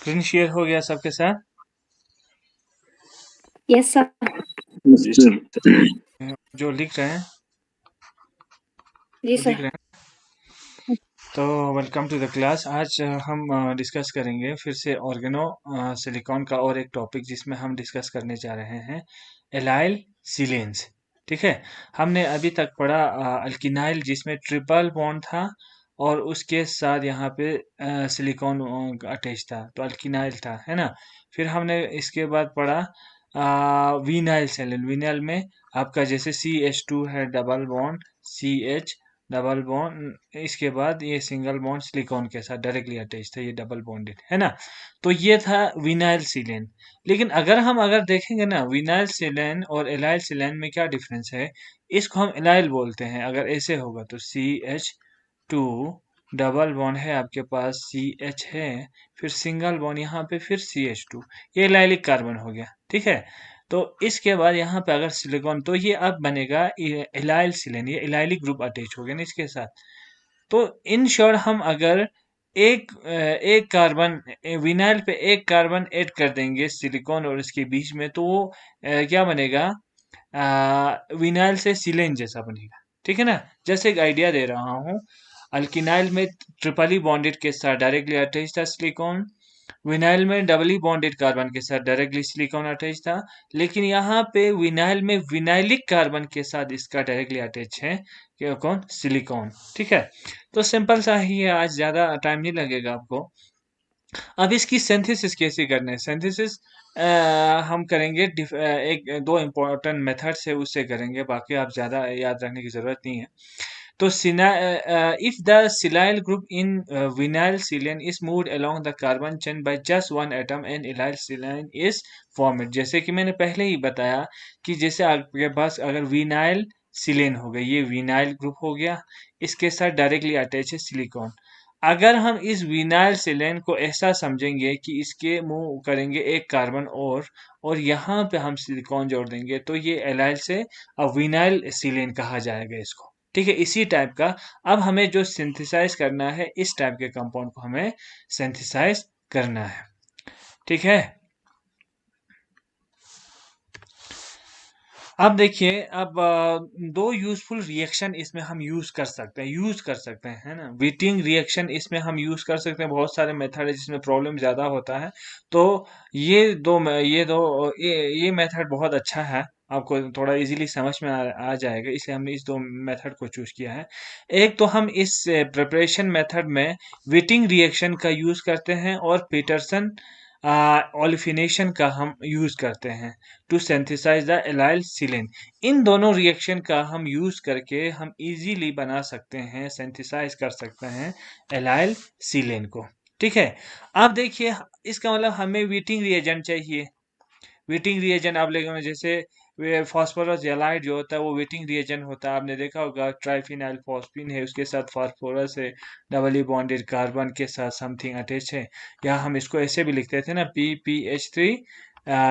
Screen share हो गया सबके साथ? Yes sir. जी सर। जो लिख रहे हैं जी वो सर। दिख रहे हैं? तो वेलकम टू द क्लास। आज हम डिस्कस करेंगे फिर से ऑर्गेनो सिलिकॉन का और एक टॉपिक जिसमें हम डिस्कस करने जा रहे हैं एलाइल सिलेन्स। ठीक है, हमने अभी तक पढ़ा अल्किनाइल जिसमें ट्रिपल बॉन्ड था और उसके साथ यहाँ पे सिलिकॉन अटैच था, तो अल्किनाइल था, है ना। फिर हमने इसके बाद पढ़ा विनाइल सेलेन। विनाइल में आपका जैसे CH2 है, double bond CH double bond, इसके बाद ये सिंगल बॉन्ड सिलिकॉन के साथ डायरेक्टली अटैच था, ये डबल बॉन्डेड है ना। तो ये था विनाइल सिलेन। लेकिन अगर देखेंगे ना, विनाइल सिलेन और एलाइल सिलेन में क्या डिफरेंस है। इसको हम एलाइल बोलते हैं अगर ऐसे होगा तो CH2 डबल बॉन्ड है आपके पास, CH है, फिर सिंगल बॉन्ड यहाँ पे, फिर CH2, ये एलाइलिक कार्बन हो गया। ठीक है, तो इसके बाद यहाँ पे अगर सिलिकॉन, तो ये अब बनेगा एलाइल सिलेन, ये एलाइलिक ग्रुप अटैच हो गया ना इसके साथ। तो इन शॉर्ट हम अगर एक कार्बन विनाइल पे एक कार्बन ऐड कर देंगे सिलिकॉन और इसके बीच में, तो वो क्या बनेगा, विनाइल से सिलेन जैसा बनेगा। ठीक है ना। जैसे एक आइडिया दे रहा हूँ, अल्किनाइल में ट्रिपली बॉन्डेड के साथ डायरेक्टली अटैच था सिलिकॉन, विनाइल में डबली बॉन्डेड कार्बन के साथ डायरेक्टली सिलिकॉन अटैच था, लेकिन यहाँ पे विनाइल में विनाइलिक कार्बन के साथ इसका डायरेक्टली अटैच है क्या, कौन, सिलिकॉन। ठीक है, तो सिंपल सा ही है, आज ज़्यादा टाइम नहीं लगेगा आपको। अब इसकी सिंथेसिस कैसे करना है, सिंथेसिस हम करेंगे एक दो इम्पोर्टेंट मेथड से उससे करेंगे, बाकी आप ज़्यादा याद रखने की ज़रूरत नहीं है। तो if the silyl group in vinyl silane is moved along the carbon chain by just one atom and allyl silane is formed, जैसे कि मैंने पहले ही बताया कि जैसे आपके पास अगर विनाइल सिलेन हो गया, ये विनाइल ग्रुप हो गया, इसके साथ डायरेक्टली अटैच है सिलिकॉन। अगर हम इस विनाइल सिलेन को ऐसा समझेंगे कि इसके मूव करेंगे एक कार्बन और यहाँ पे हम सिलिकॉन जोड़ देंगे, तो ये एलाइल से विनाइल सिलेन कहा जाएगा इसको। ठीक है, इसी टाइप का अब हमें जो सिंथेसाइज करना है, इस टाइप के कंपाउंड को हमें सिंथेसाइज करना है। ठीक है, अब देखिए, अब दो यूजफुल रिएक्शन इसमें हम यूज कर सकते हैं, है ना। व्हीटिंग रिएक्शन इसमें हम यूज कर सकते हैं, बहुत सारे मेथड है जिसमें प्रॉब्लम ज्यादा होता है। तो ये मेथड बहुत अच्छा है, आपको थोड़ा इजीली समझ में आ जाएगा, इसलिए हमने इस दो मेथड को चूज किया है। एक तो हम इस प्रिपरेशन मेथड में व्हीटिंग रिएक्शन का यूज करते हैं और पीटरसन ओलिफिनेशन का हम यूज करते हैं टू सिंथेसाइज द एलाइल सिलेन। इन दोनों रिएक्शन का हम यूज करके हम इजीली बना सकते हैं, सिंथेसाइज कर सकते हैं एलाइल सिलेन को। ठीक है, अब देखिए, इसका मतलब हमें व्हीटिंग रिएजेंट चाहिए। वेटिंग रिएजेंट आप लेंगे, जैसे फास्फोरस एलाइड जो होता है वो वेटिंग रिएजेंट होता है, आपने देखा होगा, ट्राइफिनाइल फॉस्फीन है, उसके साथ फास्फोरस है, डबली बॉन्डेड कार्बन के साथ समथिंग अटैच है। या हम इसको ऐसे भी लिखते थे ना, PPH3,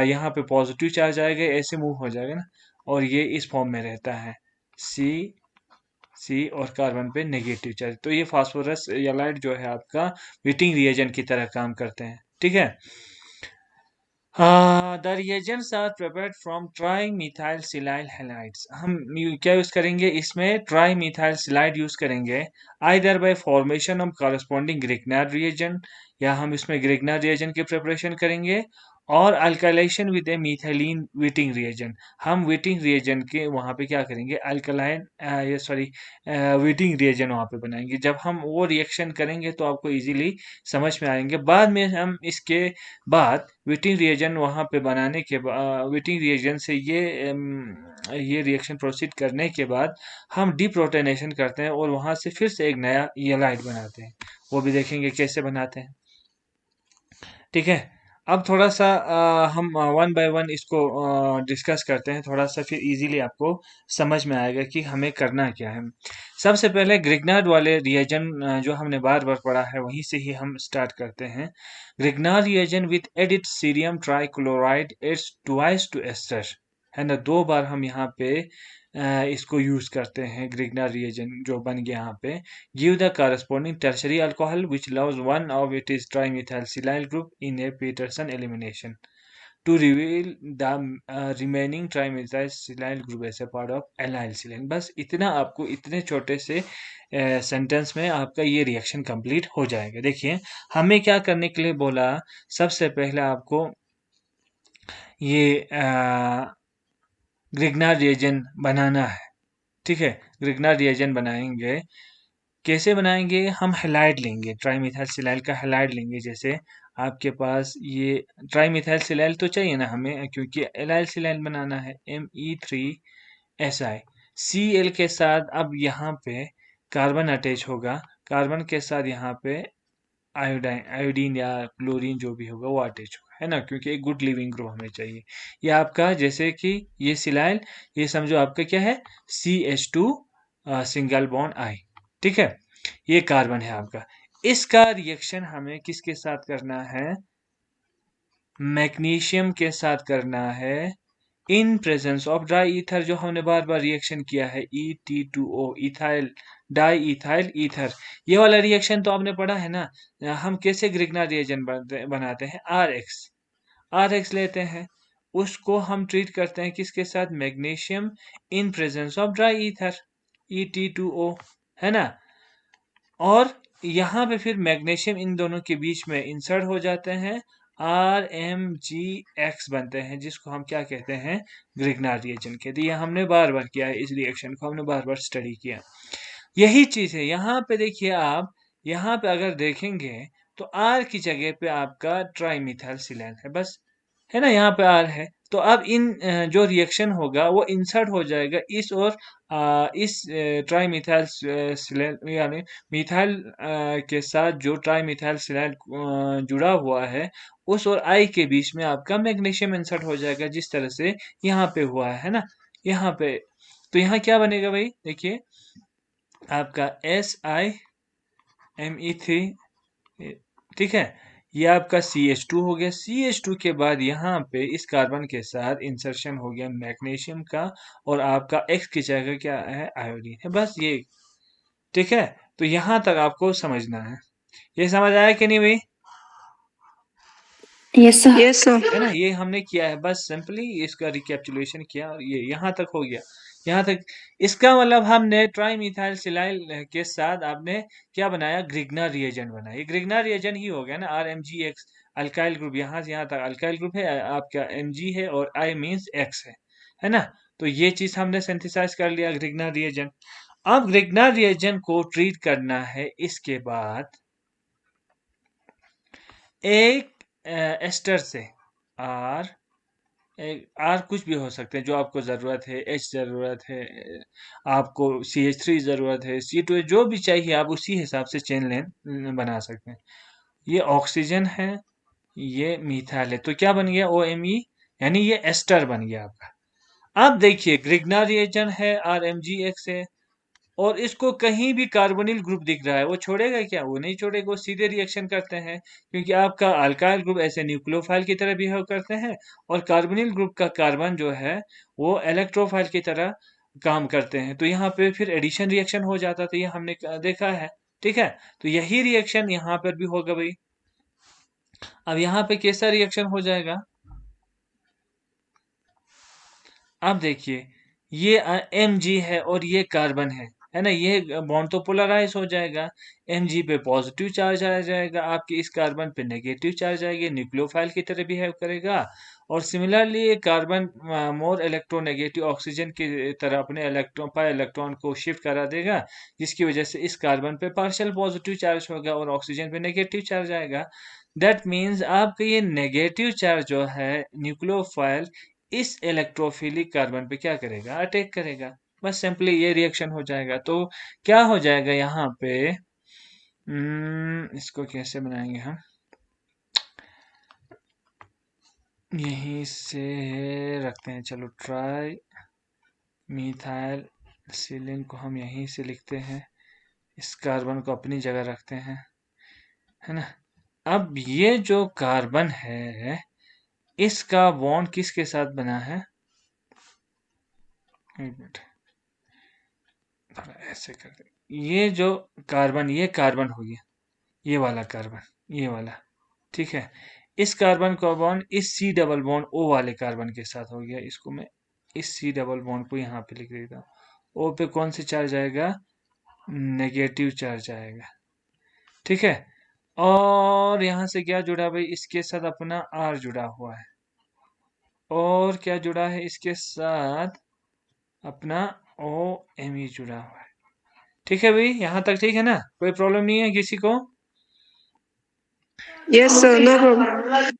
यहाँ पे पॉजिटिव चार्ज आएगा, ऐसे मूव हो जाएगा ना, और ये इस फॉर्म में रहता है, C और कार्बन पे नेगेटिव चार्ज। तो ये फास्फोरस एलाइड जो है आपका वेटिंग रिएजेंट की तरह काम करते हैं। ठीक है, the reagents are prepared from trimethyl silyl halides। हम क्या यूज करेंगे इसमें, ट्राईमिथाइल सिलाइड यूज करेंगे, either by formation of corresponding Grignard reagent, या हम इसमें ग्रिग्नार रिएजेंट की प्रिपरेशन करेंगे, और alkylation with a methylene Wittig reagent. हम विटिंग रिएजेंट के वहाँ पे क्या करेंगे, अल्कलाइन ये सॉरी विटिंग रिएजेंट वहाँ पे बनाएंगे। जब हम वो रिएक्शन करेंगे तो आपको इजीली समझ में आएंगे। बाद में हम इसके बाद विटिंग रिएजेंट वहाँ पे बनाने के बाद, विटिंग रिएजेंट से ये रिएक्शन प्रोसीड करने के बाद हम डिप्रोटोनेशन करते हैं और वहाँ से फिर से एक नया येलाइट बनाते हैं, वो भी देखेंगे कैसे बनाते हैं। ठीक है, अब थोड़ा सा हम वन बाय वन इसको डिस्कस करते हैं थोड़ा सा, फिर इजीली आपको समझ में आएगा कि हमें करना क्या है। सबसे पहले ग्रिग्नार्ड वाले रिएजेंट जो हमने बार बार पढ़ा है, वहीं से ही हम स्टार्ट करते हैं। Grignard reagent with added cerium trichloride adds twice to ester. है ना। 2 बार हम यहाँ पे इसको यूज करते हैं, ग्रिग्नार रिएजेंट जो बन गया यहाँ पे। Give the corresponding tertiary alcohol which loves one of it is trimethylsilyl group in a Peterson elimination to reveal the remaining trimethylsilyl group as a part of allyl-silane। बस इतना, आपको इतने छोटे से सेंटेंस में आपका ये रिएक्शन कंप्लीट हो जाएगा। देखिए हमें क्या करने के लिए बोला, सबसे पहले आपको ये ग्रिग्नार रिएजेंट बनाना है, ठीक है। ग्रिग्नार रिएजेंट बनाएंगे, कैसे बनाएंगे, हम हैलाइड लेंगे, ट्राइमिथाइलसिलाइल का हैलाइड लेंगे। जैसे आपके पास ये ट्राइमिथाइलसिलाइल तो चाहिए ना हमें, क्योंकि एलाइलसिलाइल बनाना है, Me3Si। Cl के साथ अब यहाँ पे कार्बन अटैच होगा, कार्बन के साथ यहाँ पे आयोडीन या क्लोरीन जो भी होगा वो अटैच होगा, है ना, क्योंकि एक गुड लिविंग ग्रुप हमें चाहिए। ये आपका जैसे कि ये सिलाइल, ये समझो आपका क्या है, CH2 सिंगल बॉन्ड आई, ठीक है। ये कार्बन है आपका। इसका रिएक्शन हमें किसके साथ करना है, मैग्नीशियम के साथ करना है, in presence of dry ether, जो हमने बार बार रिएक्शन किया है, E2O ethyl di ethyl ether. ये वाला रिएक्शन तो आपने पढ़ा है ना। हम कैसे ग्रिग्नार रिएजेंट बनाते हैं, आर एक्स लेते हैं, उसको हम ट्रीट करते हैं किसके साथ, magnesium in presence of dry ether, E2O, है ना। और यहाँ पे फिर मैग्नीशियम इन दोनों के बीच में इंसर्ट हो जाते हैं, RMgX बनते हैं, जिसको हम क्या कहते हैं, ग्रिग्नार रिएजेंट कहते हैं। ये हमने बार बार किया है, इस रिएक्शन को हमने बार बार स्टडी किया। यही चीज है यहाँ पे, देखिए आप यहाँ पे अगर देखेंगे तो R की जगह पे आपका ट्राइमिथाइलसिलाइन है, बस, है ना, यहाँ पे R है। तो अब इन जो रिएक्शन होगा वो इंसर्ट हो जाएगा इस और इस ट्राइमिथाइल यानी मिथाइल के साथ जो ट्राइमिथाइल सिलाइल जुड़ा हुआ है, उस और I के बीच में आपका मैग्नीशियम इंसर्ट हो जाएगा, जिस तरह से यहाँ पे हुआ है ना, यहाँ पे। तो यहाँ क्या बनेगा भाई, देखिए आपका SiMe3, ठीक है। ये आपका CH2 हो गया। CH2 के बाद यहाँ पे इस कार्बन के साथ इंसर्शन हो गया मैग्नीशियम का, और आपका X की जगह क्या है, आयोडीन है, बस ये, ठीक है। तो यहाँ तक आपको समझना है। ये समझ आया कि नहीं भाई? Yes sir. है ना, ये हमने किया है, बस सिंपली इसका रिकैप्चुलेशन किया और ये यहाँ तक हो गया। यहाँ तक इसका मतलब हमने ट्राइमिथाइल सिलाइल के साथ आपने क्या बनाया, ग्रिग्नार रिएजेंट बनाया। ये ग्रिग्नार रिएजेंट ही हो गया ना, RMgX अल्काइल ग्रुप, यहाँ से यहाँ तक अल्काइल ग्रुप है आपका, Mg है और I मीन्स X है ना। तो ये चीज हमने सिंथेसाइज कर लिया, ग्रिग्नार रिएजेंट। अब ग्रिग्नार रिएजेंट को ट्रीट करना है, इसके बाद एक एस्टर से, आर आर कुछ भी हो सकते हैं जो आपको ज़रूरत है, H ज़रूरत है, आपको CH3 ज़रूरत है, C2 जो भी चाहिए आप उसी हिसाब से चेन लेन बना सकते हैं। ये ऑक्सीजन है, ये मीथाइल है, तो क्या बन गया, OMe, यानी ये एस्टर बन गया आपका। अब देखिए ग्रिग्नार रिएजेंट है, RMgX है, और इसको कहीं भी कार्बोनिल ग्रुप दिख रहा है, वो छोड़ेगा क्या, वो नहीं छोड़ेगा, वो सीधे रिएक्शन करते हैं, क्योंकि आपका अल्काइल ग्रुप ऐसे न्यूक्लियोफाइल की तरह बिहेव करते हैं, और कार्बोनिल ग्रुप का कार्बन जो है वो इलेक्ट्रोफाइल की तरह काम करते हैं। तो यहाँ पे फिर एडिशन रिएक्शन हो जाता, तो ये हमने देखा है, ठीक है। तो यही रिएक्शन यहाँ पर भी होगा भाई। अब यहाँ पे कैसा रिएक्शन हो जाएगा, अब देखिए ये Mg है और ये कार्बन है ना, ये बॉन्ड तो पोलराइज हो जाएगा, Mg पे पॉजिटिव चार्ज आ जाएगा, आपके इस कार्बन पे नेगेटिव चार्ज आएगा, न्यूक्लियोफाइल की तरह बिहेव करेगा। और सिमिलरली ये कार्बन मोर इलेक्ट्रोनेगेटिव ऑक्सीजन की तरह अपने इलेक्ट्रॉन को शिफ्ट करा देगा, जिसकी वजह से इस कार्बन पे पार्शियल पॉजिटिव चार्ज होगा और ऑक्सीजन पे नेगेटिव चार्ज आएगा। दैट मीन्स आपका ये नेगेटिव चार्ज जो है न्यूक्लियोफाइल इस इलेक्ट्रोफिलिक कार्बन पे क्या करेगा, अटैक करेगा, बस सिंपली ये रिएक्शन हो जाएगा। तो क्या हो जाएगा यहाँ पे, इसको कैसे बनाएंगे हम, यहीं से रखते हैं, चलो ट्राई मिथाइल सिलिन को हम यहीं से लिखते हैं, इस कार्बन को अपनी जगह रखते हैं, है ना। अब ये जो कार्बन है इसका बॉन्ड किसके साथ बना है, एक मिनट, थोड़ा ऐसे कर दे। ये जो कार्बन, ये कार्बन हो गया, ये वाला कार्बन, ये वाला, ठीक है। इस कार्बन का बॉन्ड इस सी डबल बॉन्ड ओ वाले कार्बन के साथ हो गया। इसको मैं इस सी डबल बॉन्ड को यहाँ पे लिख देता हूँ। ओ पे कौन सी चार्ज आएगा? नेगेटिव चार्ज आएगा, ठीक है। और यहाँ से क्या जुड़ा भाई? इसके साथ अपना आर जुड़ा हुआ है। और क्या जुड़ा है इसके साथ? अपना ओ एम ई जुड़ा हुआ है। ठीक है भाई, यहाँ तक ठीक है ना? कोई प्रॉब्लम नहीं है किसी को? Yes, sir. No problem.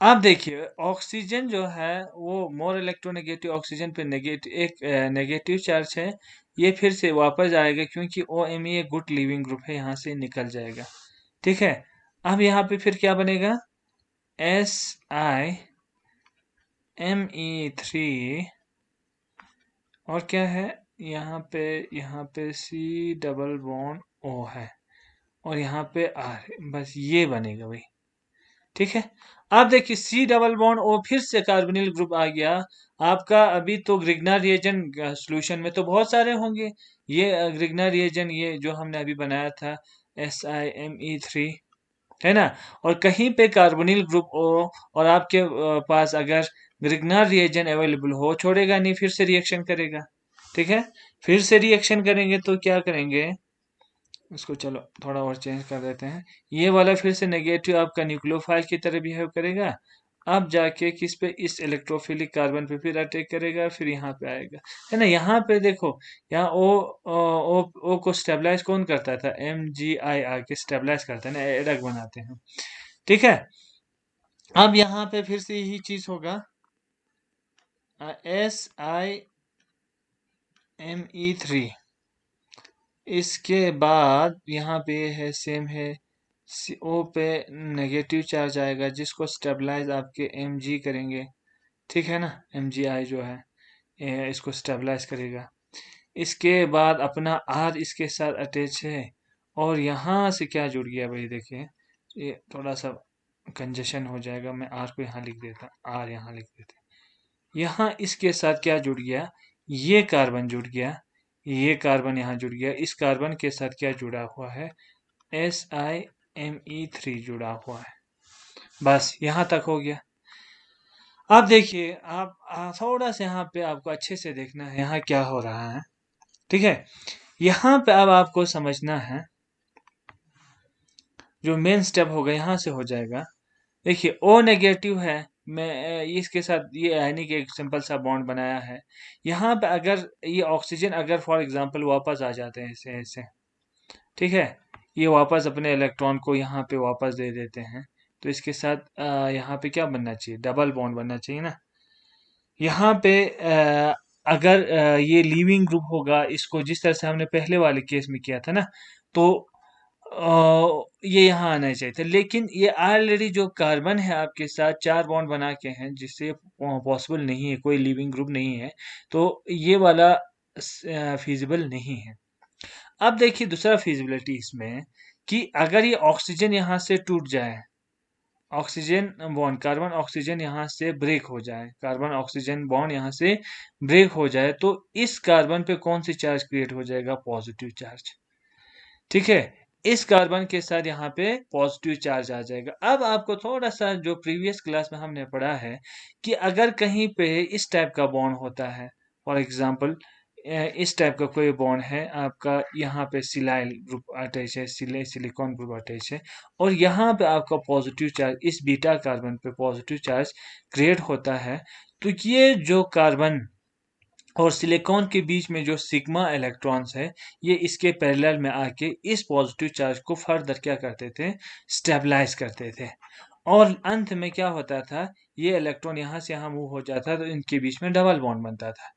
आप देखिए, ऑक्सीजन जो है वो मोर इलेक्ट्रोनेगेटिव, ऑक्सीजन पे नेगेटिव, एक नेगेटिव चार्ज है। ये फिर से वापस आएगा क्योंकि ओ एम ई एक गुड लिविंग ग्रुप है, यहाँ से निकल जाएगा, ठीक है। अब यहाँ पे फिर क्या बनेगा? S I M E three, और क्या है यहाँ पे सी डबल बॉन्ड ओ है, और यहाँ पे आर है। बस ये बनेगा भाई, ठीक है। अब देखिए, सी डबल बॉन्ड ओ फिर से कार्बोनिल ग्रुप आ गया आपका। अभी तो ग्रिग्नार रिएजेंट सॉल्यूशन में तो बहुत सारे होंगे। ये ग्रिग्नार रिएजेंट, ये जो हमने अभी बनाया था, SiMe3, है ना। और कहीं पे कार्बोनिल ग्रुप ओ, और आपके पास अगर ग्रिग्नार रिएजेंट अवेलेबल हो, छोड़ेगा नहीं, फिर से रिएक्शन करेगा, ठीक है। फिर से रिएक्शन करेंगे तो क्या करेंगे? इसको चलो थोड़ा और चेंज कर देते हैं। ये वाला फिर से नेगेटिव आपका न्यूक्लियोफाइल की तरह बिहेव करेगा। अब जाके किस पे? इस इलेक्ट्रोफिलिक कार्बन पे फिर अटैक करेगा, फिर यहाँ पे आएगा, है ना। यहाँ पे देखो, यहाँ ओ को स्टेबलाइज कौन करता था? MgI आके स्टेबलाइज करता है ना, एडक बनाते हैं, ठीक है। अब यहाँ पे फिर से यही चीज होगा, SiMe3। इसके बाद यहाँ पे है, सेम है, ओ पे नेगेटिव चार्ज आएगा जिसको स्टेबलाइज आपके Mg करेंगे, ठीक है ना। MgI जो है, ये इसको स्टेबलाइज करेगा। इसके बाद अपना आर इसके साथ अटैच है, और यहाँ से क्या जुड़ गया भाई? देखिए, ये थोड़ा सा कंजेशन हो जाएगा, मैं आर को यहाँ लिख देता, आर यहाँ लिख देता। यहाँ इसके साथ क्या जुड़ गया? ये कार्बन जुड़ गया, ये कार्बन यहाँ जुड़ गया। इस कार्बन के साथ क्या जुड़ा हुआ है? SiMe3 जुड़ा हुआ है। बस यहाँ तक हो गया। अब देखिए, आप थोड़ा सा यहाँ पे आपको अच्छे से देखना है यहाँ क्या हो रहा है, ठीक है। यहाँ पे अब आपको समझना है, जो मेन स्टेप होगा यहाँ से हो जाएगा। देखिए, ओ नेगेटिव है, मैं इसके साथ ये आयनिक एक सिंपल सा बॉन्ड बनाया है। यहाँ पे अगर ये ऑक्सीजन अगर फॉर एग्जांपल वापस आ जाते हैं ऐसे ऐसे, ठीक है, ये वापस अपने इलेक्ट्रॉन को यहाँ पे वापस दे देते हैं, तो इसके साथ यहाँ पे क्या बनना चाहिए? डबल बॉन्ड बनना चाहिए ना। यहाँ पे अगर ये लीविंग ग्रुप होगा, इसको जिस तरह से हमने पहले वाले केस में किया था ना, तो ये यहाँ आना चाहिए था। लेकिन ये ऑलरेडी जो कार्बन है आपके साथ चार बॉन्ड बना के हैं, जिससे पॉसिबल नहीं है, कोई लिविंग ग्रुप नहीं है, तो ये वाला फिजिबल नहीं है। अब देखिए दूसरा फिजिबिलिटी इसमें, कि अगर ये ऑक्सीजन यहाँ से टूट जाए, ऑक्सीजन बॉन्ड, कार्बन ऑक्सीजन यहाँ से ब्रेक हो जाए, कार्बन ऑक्सीजन बॉन्ड यहाँ से ब्रेक हो जाए, तो इस कार्बन पे कौन सी चार्ज क्रिएट हो जाएगा? पॉजिटिव चार्ज, ठीक है। इस कार्बन के साथ यहाँ पे पॉजिटिव चार्ज आ जाएगा। अब आपको थोड़ा सा जो प्रीवियस क्लास में हमने पढ़ा है, कि अगर कहीं पे इस टाइप का बॉन्ड होता है, फॉर एग्जांपल इस टाइप का कोई बॉन्ड है आपका, यहाँ पे सिलाइल ग्रुप अटैच है, सिलिकॉन ग्रुप अटैच है, और यहाँ पे आपका पॉजिटिव चार्ज, इस बीटा कार्बन पे पॉजिटिव चार्ज क्रिएट होता है, तो ये जो कार्बन और सिलिकॉन के बीच में जो सिग्मा इलेक्ट्रॉन्स है, ये इसके पैरेलल में आके इस पॉजिटिव चार्ज को फर्दर क्या करते थे? स्टेबलाइज करते थे। और अंत में क्या होता था? ये इलेक्ट्रॉन यहाँ से यहाँ मूव हो जाता, तो इनके बीच में डबल बॉन्ड बनता था,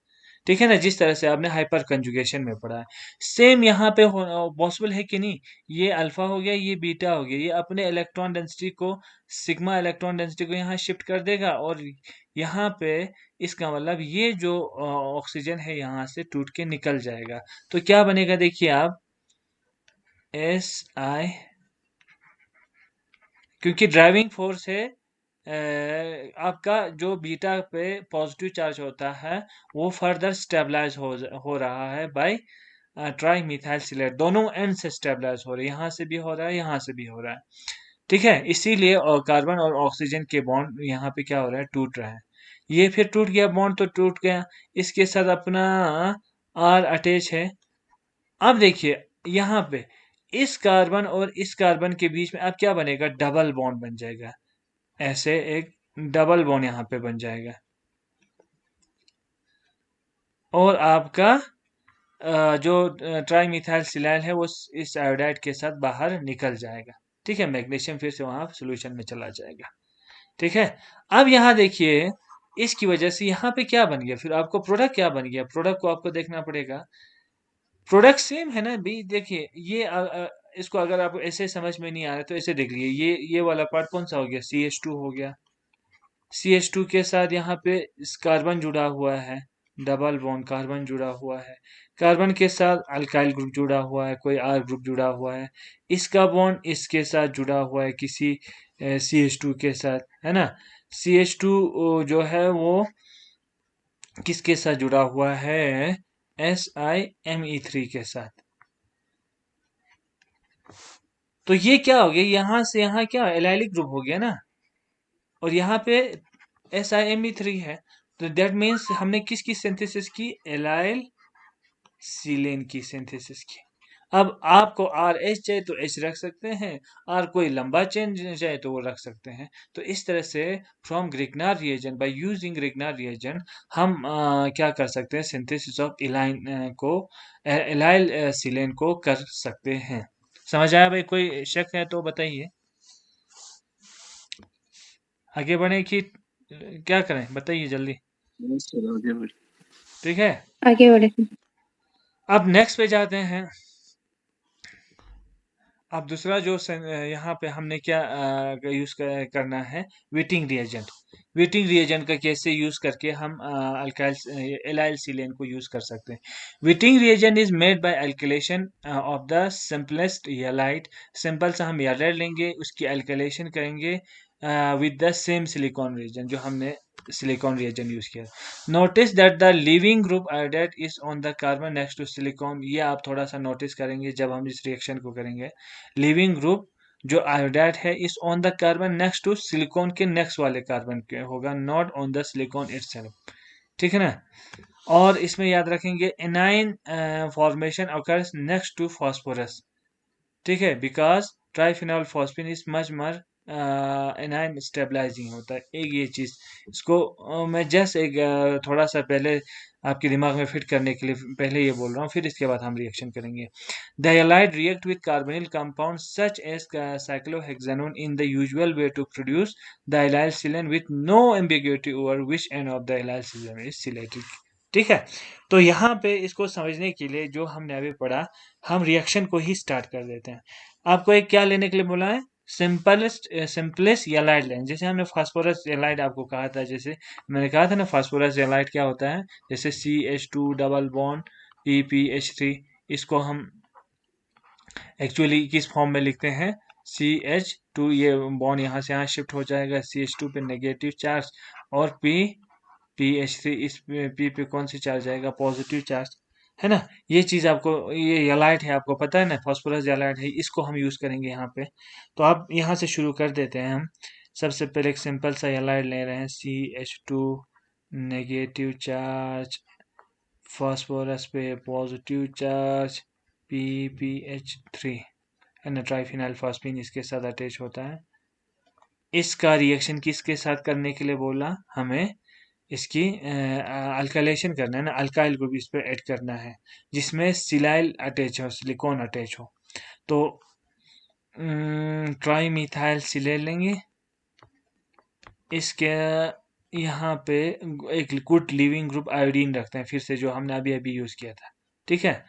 ठीक है ना। जिस तरह से आपने हाइपर कंजुगेशन में पढ़ा है, सेम यहाँ पे पॉसिबल है कि नहीं? ये अल्फा हो गया, ये बीटा हो गया, ये अपने इलेक्ट्रॉन डेंसिटी को, सिग्मा इलेक्ट्रॉन डेंसिटी को यहाँ शिफ्ट कर देगा, और यहाँ पे इसका मतलब ये जो ऑक्सीजन है यहाँ से टूट के निकल जाएगा। तो क्या बनेगा? देखिए आप, एस आई, क्योंकि ड्राइविंग फोर्स है आपका जो बीटा पे पॉजिटिव चार्ज होता है वो फर्दर स्टेबलाइज हो रहा है बाय ट्राई मिथाइल सिलेट। दोनों एंड से स्टेबलाइज हो रहे हैं, यहाँ से भी हो रहा है, यहाँ से भी हो रहा है। ठीक है, इसीलिए और कार्बन और ऑक्सीजन के बॉन्ड यहाँ पे क्या हो रहा है, टूट रहा है। ये फिर टूट गया, बॉन्ड तो टूट गया, इसके साथ अपना आर अटैच है। अब देखिए यहाँ पे इस कार्बन और इस कार्बन के बीच में अब क्या बनेगा, डबल बॉन्ड बन जाएगा। ऐसे एक डबल बॉन्ड यहाँ पे बन जाएगा और आपका जो ट्राईमिथाइल सिलाइल है वो इस आयोडाइड के साथ बाहर निकल जाएगा। ठीक है, मैग्नीशियम फिर से वहां सोल्यूशन में चला जाएगा। ठीक है, अब यहाँ देखिए इसकी वजह से यहाँ पे क्या बन गया, फिर आपको प्रोडक्ट क्या बन गया, प्रोडक्ट को आपको देखना पड़ेगा। प्रोडक्ट सेम है ना भी, देखिए ये इसको अगर आपको ऐसे समझ में नहीं आ रहा तो ऐसे देख लीजिए, ये वाला पार्ट कौन सा हो गया, CH2 हो गया। CH2 के साथ यहाँ पे इस कार्बन जुड़ा हुआ है, डबल बॉन्ड कार्बन जुड़ा हुआ है। कार्बन के साथ अल्काइल ग्रुप जुड़ा हुआ है, कोई R ग्रुप जुड़ा हुआ है। इसका बॉन्ड इसके साथ जुड़ा हुआ है किसी CH2 के साथ, है ना। CH2 जो है वो किसके साथ जुड़ा हुआ है, SiMe3 के साथ। तो ये क्या हो गया, यहां से यहाँ क्या एलाइलिक ग्रुप हो गया ना, और यहाँ पे SiMe3 है। तो दैट मीन्स हमने किसकी सिंथेसिस की, एलाइल सीलेन की सिंथेसिस की। अब आपको RH चाहिए तो H रख सकते हैं, और कोई लंबा चेन चाहिए तो वो रख सकते हैं। तो इस तरह से from Grignard reagent, by using Grignard reagent हम क्या कर सकते हैं, सिंथेसिस ऑफ इलाइन को एलाइल सीलेन को कर सकते हैं। समझ आया भाई, कोई शक है तो बताइए, आगे बढ़े कि क्या करें, बताइए जल्दी। ठीक है, आगे बढ़े। अब नेक्स्ट पे जाते हैं। अब दूसरा जो यहाँ पे हमने क्या यूज करना है, विटिंग रिएजेंट। विटिंग रिएजेंट का कैसे यूज करके हम अल्काइल एलाइल सीलेन को यूज कर सकते हैं। Wittig reagent is made by alkylation of the simplest halide. Simple सा हम हैलाइड लेंगे, उसकी अल्किलेशन करेंगे with the same silicon reagent जो हमने सिलिकॉन रिएजेंट यूज किया। Notice that the leaving group iodide is on the carbon next to silicon. ये आप थोड़ा सा नोटिस करेंगे जब हम इस रिएक्शन को करेंगे। लिविंग ग्रुप जो आयोडाइड है is on the carbon next to silicon के नेक्स्ट वाले कार्बन के होगा, not on the silicon itself. ठीक है ना। और इसमें याद रखेंगे anion formation occurs next to phosphorus. ठीक है, because triphenyl phosphine is much more anion stabilising होता है। एक ये चीज, इसको मैं जस्ट एक थोड़ा सा पहले आपके दिमाग में फिट करने के लिए पहले ये बोल रहा हूँ, फिर इसके बाद हम रिएक्शन करेंगे। The halide react with carbonyl compounds such as cyclohexanone in the usual way to produce the allyl silane with no ambiguity over which end of the allyl silane is selected। ठीक है, तो यहाँ पे इसको समझने के लिए जो हमने अभी पढ़ा, हम रिएक्शन को ही स्टार्ट कर देते हैं। आपको एक क्या लेने के लिए बोला है, सिंपलेस्ट एलाइड लें। जैसे हमने फास्फोरस एलाइड आपको कहा था, जैसे मैंने कहा था ना फास्फोरस एलाइड क्या होता है, जैसे CH2 डबल बॉन्ड PPH3, इसको हम एक्चुअली किस फॉर्म में लिखते हैं, CH2, ये बॉन्ड यहाँ से यहाँ शिफ्ट हो जाएगा, CH2 पे नेगेटिव चार्ज, और PH3, इस P पे कौन सी चार्ज आएगा, पॉजिटिव चार्ज, है ना। ये चीज आपको, ये एलाइड है आपको पता है ना, फास्फोरस एलाइड है, इसको हम यूज करेंगे यहाँ पे। तो आप यहाँ से शुरू कर देते हैं हम। सबसे पहले एक सिंपल सा एलाइड ले रहे हैं, CH2 नेगेटिव चार्ज, फास्फोरस पे पॉजिटिव चार्ज, PPH3, है ना, ट्राइफिनाइल फॉस्फीन इसके साथ अटैच होता है। इसका रिएक्शन किसके साथ करने के लिए बोला हमें, इसकी अल्काइलेशन करना है ना, अल्काइल ग्रुप इस पे ऐड करना है जिसमें सिलाइल अटैच हो, सिलिकॉन अटैच हो। तो ट्राई मिथाइल सिलेल लेंगे, इसके यहाँ पे एक लिक्विड लिविंग ग्रुप आयोडीन रखते हैं, फिर से जो हमने अभी अभी यूज किया था। ठीक है,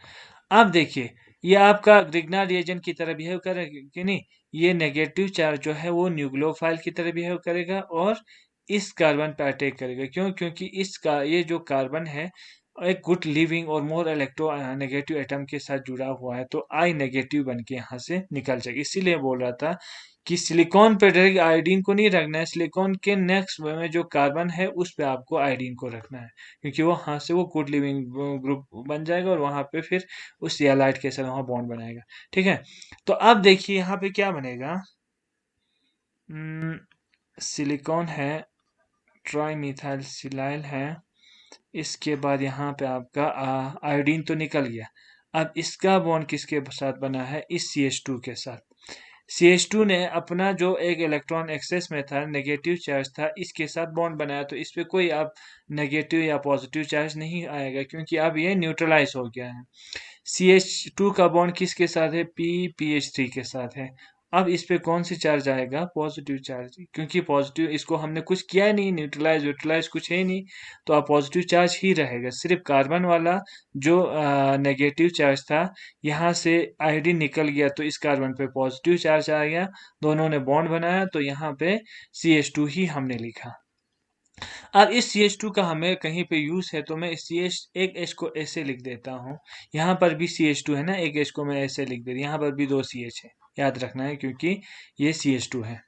अब देखिए ये आपका ग्रिग्नार रिएजेंट की तरह बिहेव करेगा कि नहीं, ये नेगेटिव चार्ज जो है वो न्यूक्लियोफाइल की तरह बिहेव करेगा और इस कार्बन पे अटैक करेगा। क्यों, क्योंकि इसका ये जो कार्बन है एक गुड लिविंग और मोर इलेक्ट्रो नेगेटिव एटम के साथ जुड़ा हुआ है तो आई नेगेटिव बन के यहाँ से निकल जाएगी। इसीलिए बोल रहा था कि सिलिकॉन पे डायरेक्ट आयोडीन को नहीं रखना है, सिलिकॉन के नेक्स्ट में जो कार्बन है उस पे आपको आयोडीन को रखना है, क्योंकि वो वहाँ से वो गुड लिविंग ग्रुप बन जाएगा और वहाँ पे फिर उस हैलाइड के साथ वहाँ बॉन्ड बनाएगा। ठीक है, तो अब देखिए यहाँ पे क्या बनेगा। सिलिकॉन है, ट्राई मिथाइल सिलाइल है, इसके बाद यहाँ पे आपका आयोडीन तो निकल गया। अब इसका बॉन्ड किसके साथ बना है, इस CH2 के साथ। CH2 ने अपना जो एक इलेक्ट्रॉन एक्सेस में था, नेगेटिव चार्ज था, इसके साथ बॉन्ड बनाया, तो इस पे कोई अब नेगेटिव या पॉजिटिव चार्ज नहीं आएगा, क्योंकि अब ये न्यूट्रलाइज हो गया है। CH2 का बॉन्ड किसके साथ है, PPH3 के साथ है। अब इस पे कौन सी चार्ज आएगा, पॉजिटिव चार्ज, क्योंकि पॉजिटिव इसको हमने कुछ किया ही नहीं, न्यूट्रलाइज न्यूट्रलाइज कुछ है ही नहीं, तो अब पॉजिटिव चार्ज ही रहेगा। सिर्फ कार्बन वाला जो नेगेटिव चार्ज था, यहाँ से आयोडीन निकल गया तो इस कार्बन पे पॉजिटिव चार्ज आ गया, दोनों ने बॉन्ड बनाया, तो यहाँ पे CH2 ही हमने लिखा। अब इस CH2 का हमें कहीं पे यूज है तो मैं इस एक H को ऐसे लिख देता हूँ। यहाँ पर भी CH2 है ना, एक H को मैं ऐसे लिख दे, यहाँ पर भी 2 CH है, याद रखना है क्योंकि ये CH2 है।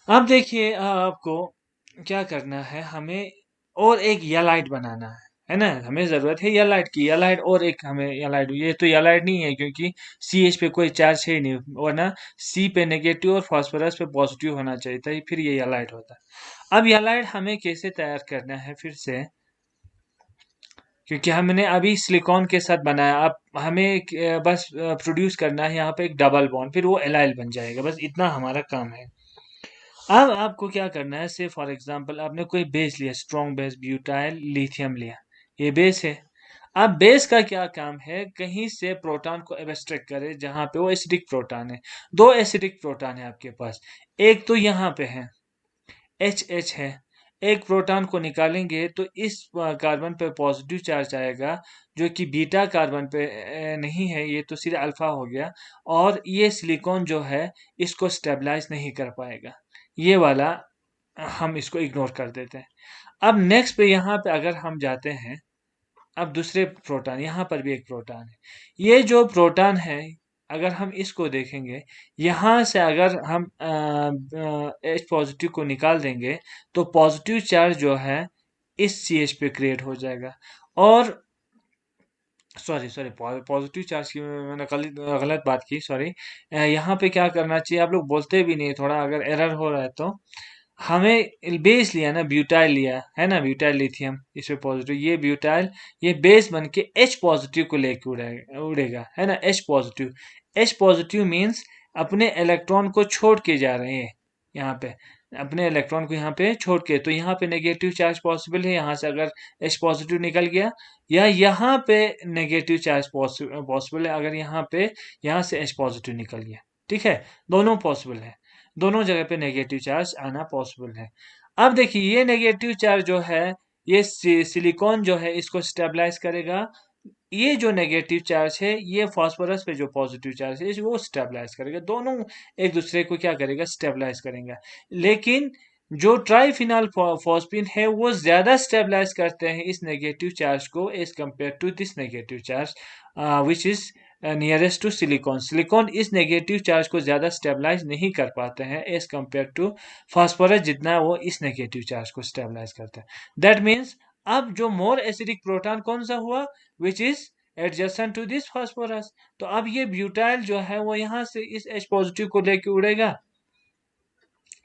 अब देखिए आपको क्या करना है, हमें और एक यलाइड बनाना है ना, हमें जरूरत है यलाइड की, यलाइड और एक हमें यलाइड, ये तो यलाइड नहीं है क्योंकि CH पे कोई चार्ज है ही नहीं, वरना C पे नेगेटिव और फास्फोरस पे पॉजिटिव होना चाहिए था, फिर ये यलाइड होता। अब यलाइड हमें कैसे तैयार करना है फिर से, क्योंकि हमने अभी सिलिकॉन के साथ बनाया, अब हमें बस प्रोड्यूस करना है यहाँ पे एक डबल बॉन्ड, फिर वो एलाइल बन जाएगा, बस इतना हमारा काम है। अब आपको क्या करना है, से फॉर एग्जांपल आपने कोई बेस लिया, स्ट्रॉन्ग बेस ब्यूटाइल लिथियम लिया, ये बेस है। अब बेस का क्या काम है, कहीं से प्रोटॉन को एब्स्ट्रैक्ट करे जहां पे वो एसिडिक प्रोटॉन है। दो एसिडिक प्रोटॉन है आपके पास, एक तो यहाँ पे है H है, एक प्रोटॉन को निकालेंगे तो इस कार्बन पे पॉजिटिव चार्ज आएगा, जो कि बीटा कार्बन पे नहीं है, ये तो सिर्फ अल्फा हो गया, और ये सिलिकॉन जो है इसको स्टेबलाइज नहीं कर पाएगा, ये वाला हम इसको इग्नोर कर देते हैं। अब नेक्स्ट पे यहाँ पे अगर हम जाते हैं, अब दूसरे प्रोटॉन, यहाँ पर भी एक प्रोटॉन है, ये जो प्रोटॉन है अगर हम इसको देखेंगे, यहाँ से अगर हम H पॉजिटिव को निकाल देंगे तो पॉजिटिव चार्ज जो है इस CH पे क्रिएट हो जाएगा, और सॉरी सॉरी पॉजिटिव चार्ज की मैंने गलत बात की, सॉरी। यहाँ पे क्या करना चाहिए, आप लोग बोलते भी नहीं, थोड़ा अगर एरर हो रहा है तो, हमें बेस लिया ना, ब्यूटाइल लिया है ना, ब्यूटाइल लिथियम, इसमें पॉजिटिव, ये ब्यूटाइल, ये बेस बन के H पॉजिटिव को लेके उड़ेगा है ना, H positive. H positive means अपने इलेक्ट्रॉन को छोड़ के जा रहे हैं यहाँ पे, अपने इलेक्ट्रॉन को यहाँ पे छोड़ के, तो यहाँ पे नेगेटिव चार्ज पॉसिबल है, यहाँ से अगर H पॉजिटिव निकल गया, या यहाँ पे नेगेटिव चार्ज पॉसिबल है अगर यहाँ पे, यहाँ से H पॉजिटिव निकल गया। ठीक है, दोनों पॉसिबल है, दोनों जगह पे नेगेटिव चार्ज आना पॉसिबल है। अब देखिए ये नेगेटिव चार्ज जो है, ये सिलिकॉन जो है इसको स्टेबलाइज करेगा, ये जो नेगेटिव चार्ज है ये फास्फोरस पे जो पॉजिटिव चार्ज है वो स्टेबलाइज करेगा, दोनों एक दूसरे को क्या करेगा, स्टेबलाइज करेंगे। लेकिन जो ट्राइफिनाल फॉस्फीन है वो ज्यादा स्टेबलाइज करते हैं इस नेगेटिव चार्ज को as compared to this negative charge which is nearest to silicon. Silicon इस नेगेटिव चार्ज को ज्यादा स्टेबलाइज नहीं कर पाते हैं एज कंपेयर टू फास्फोरस, जितना वो इस नेगेटिव चार्ज को स्टेबलाइज करते हैं। दैट मीन्स अब जो मोर एसिडिक प्रोटॉन कौन सा हुआ, which is adjacent to this phosphorus, तो अब ये ब्यूटाइल जो है वो यहाँ से इस H पॉजिटिव को लेके उड़ेगा।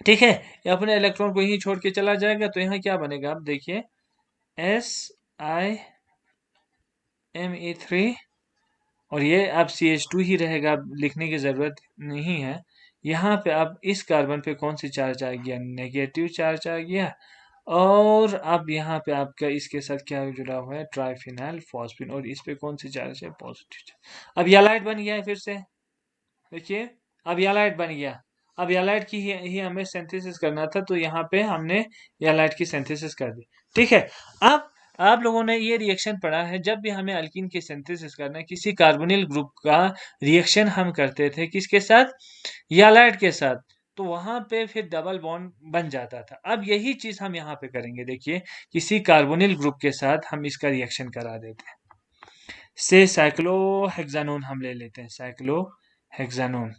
ठीक है, ये अपने इलेक्ट्रॉन को यहीं छोड़ के चला जाएगा, तो यहाँ क्या बनेगा, आप देखिए SiMe3, और ये अब CH2 ही रहेगा, अब लिखने की जरूरत नहीं है। यहाँ पे अब इस कार्बन पे कौन सी चार्ज आ गया, नेगेटिव चार्ज आ गया, और अब यहाँ पे आपका इसके साथ क्या जुड़ा हुआ है, ट्राइफिनाइल फॉस्फीन, और इस पे कौन सी चार्ज है, पॉजिटिव चार्ज। अब यलाइट बन गया है फिर से, देखिए अब यलाइट बन गया। अब यलाइट की ही हमें सिंथेसिस करना था, तो यहाँ पे हमने यलाइट की सिंथेसिस कर दी। ठीक है, अब आप लोगों ने ये रिएक्शन पढ़ा है, जब भी हमें अल्कीन की सिंथेसिस करना है, किसी कार्बोनिल ग्रुप का रिएक्शन हम करते थे किसके साथ, यलाइट के साथ, तो वहां पे फिर डबल बॉन्ड बन जाता था। अब यही चीज हम यहाँ पे करेंगे। देखिए, किसी कार्बोनिल ग्रुप के साथ हम इसका रिएक्शन करा देते हैं। से साइक्लोहेक्सानोन हम ले लेते हैं, साइक्लोहेक्सानोन,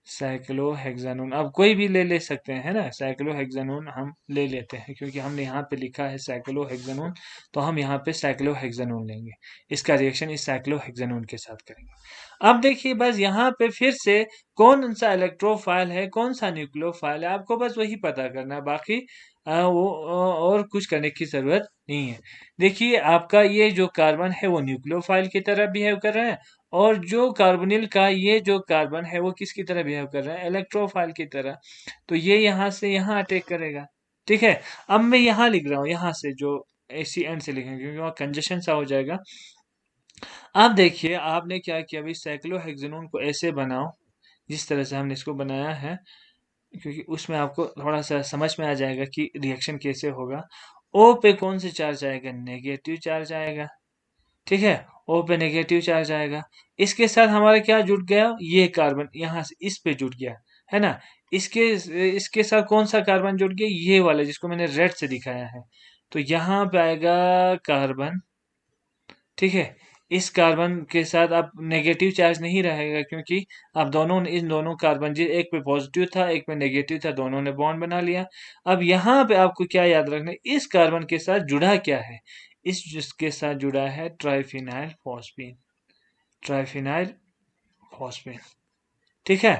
साइक्लोहेक्सानोन। अब कोई भी ले सकते हैं, है ना। साइक्लोहेक्सानोन हम ले लेते हैं क्योंकि हमने यहाँ पे लिखा है साइक्लोहेक्सानोन, तो हम यहाँ पे साइक्लोहेक्सानोन लेंगे। इसका रिएक्शन इस साइक्लोहेक्सानोन के साथ करेंगे। अब देखिए, बस यहाँ पे फिर से कौन सा इलेक्ट्रोफाइल है, कौन सा न्यूक्लियोफाइल है, आपको बस वही पता करना है। बाकी और कुछ करने की जरूरत नहीं है। देखिए, आपका ये जो कार्बन है वो न्यूक्लियोफाइल की तरह बिहेव कर रहा है, और जो कार्बोनिल का ये जो कार्बन है वो किसकी तरह बिहेव कर रहा है, इलेक्ट्रोफाइल की तरह। तो ये यहाँ से यहाँ अटैक करेगा। ठीक है। अब मैं यहाँ लिख रहा हूँ, यहाँ से जो इसी एंड से लिखेंगे क्योंकि वहाँ कंजेशन सा हो जाएगा। अब देखिए, आपने क्या किया, अभी साइक्लोहेक्सेनोन को ऐसे बनाओ जिस तरह से हमने इसको बनाया है, क्योंकि उसमें आपको थोड़ा सा समझ में आ जाएगा कि रिएक्शन कैसे होगा। ओ पे कौन से चार्ज आएगा, नेगेटिव चार्ज आएगा। ठीक है। ओ पे नेगेटिव चार्ज आएगा। इसके साथ हमारा क्या जुड़ गया, ये कार्बन यहाँ से इस पे जुड़ गया, है ना। इसके इसके साथ कौन सा कार्बन जुड़ गया, ये वाला जिसको मैंने रेड से दिखाया है। तो यहाँ पे आएगा कार्बन। ठीक है। इस कार्बन के साथ अब नेगेटिव चार्ज नहीं रहेगा क्योंकि अब इन दोनों कार्बन, जी एक पे पॉजिटिव था एक पे नेगेटिव था, दोनों ने बॉन्ड बना लिया। अब यहाँ पे आपको क्या याद रखना है, इस कार्बन के साथ जुड़ा क्या है, इस जिसके साथ जुड़ा है ट्राइफिनाइल फॉस्फीन, ट्राइफिनाइल फॉस्फीन। ठीक है।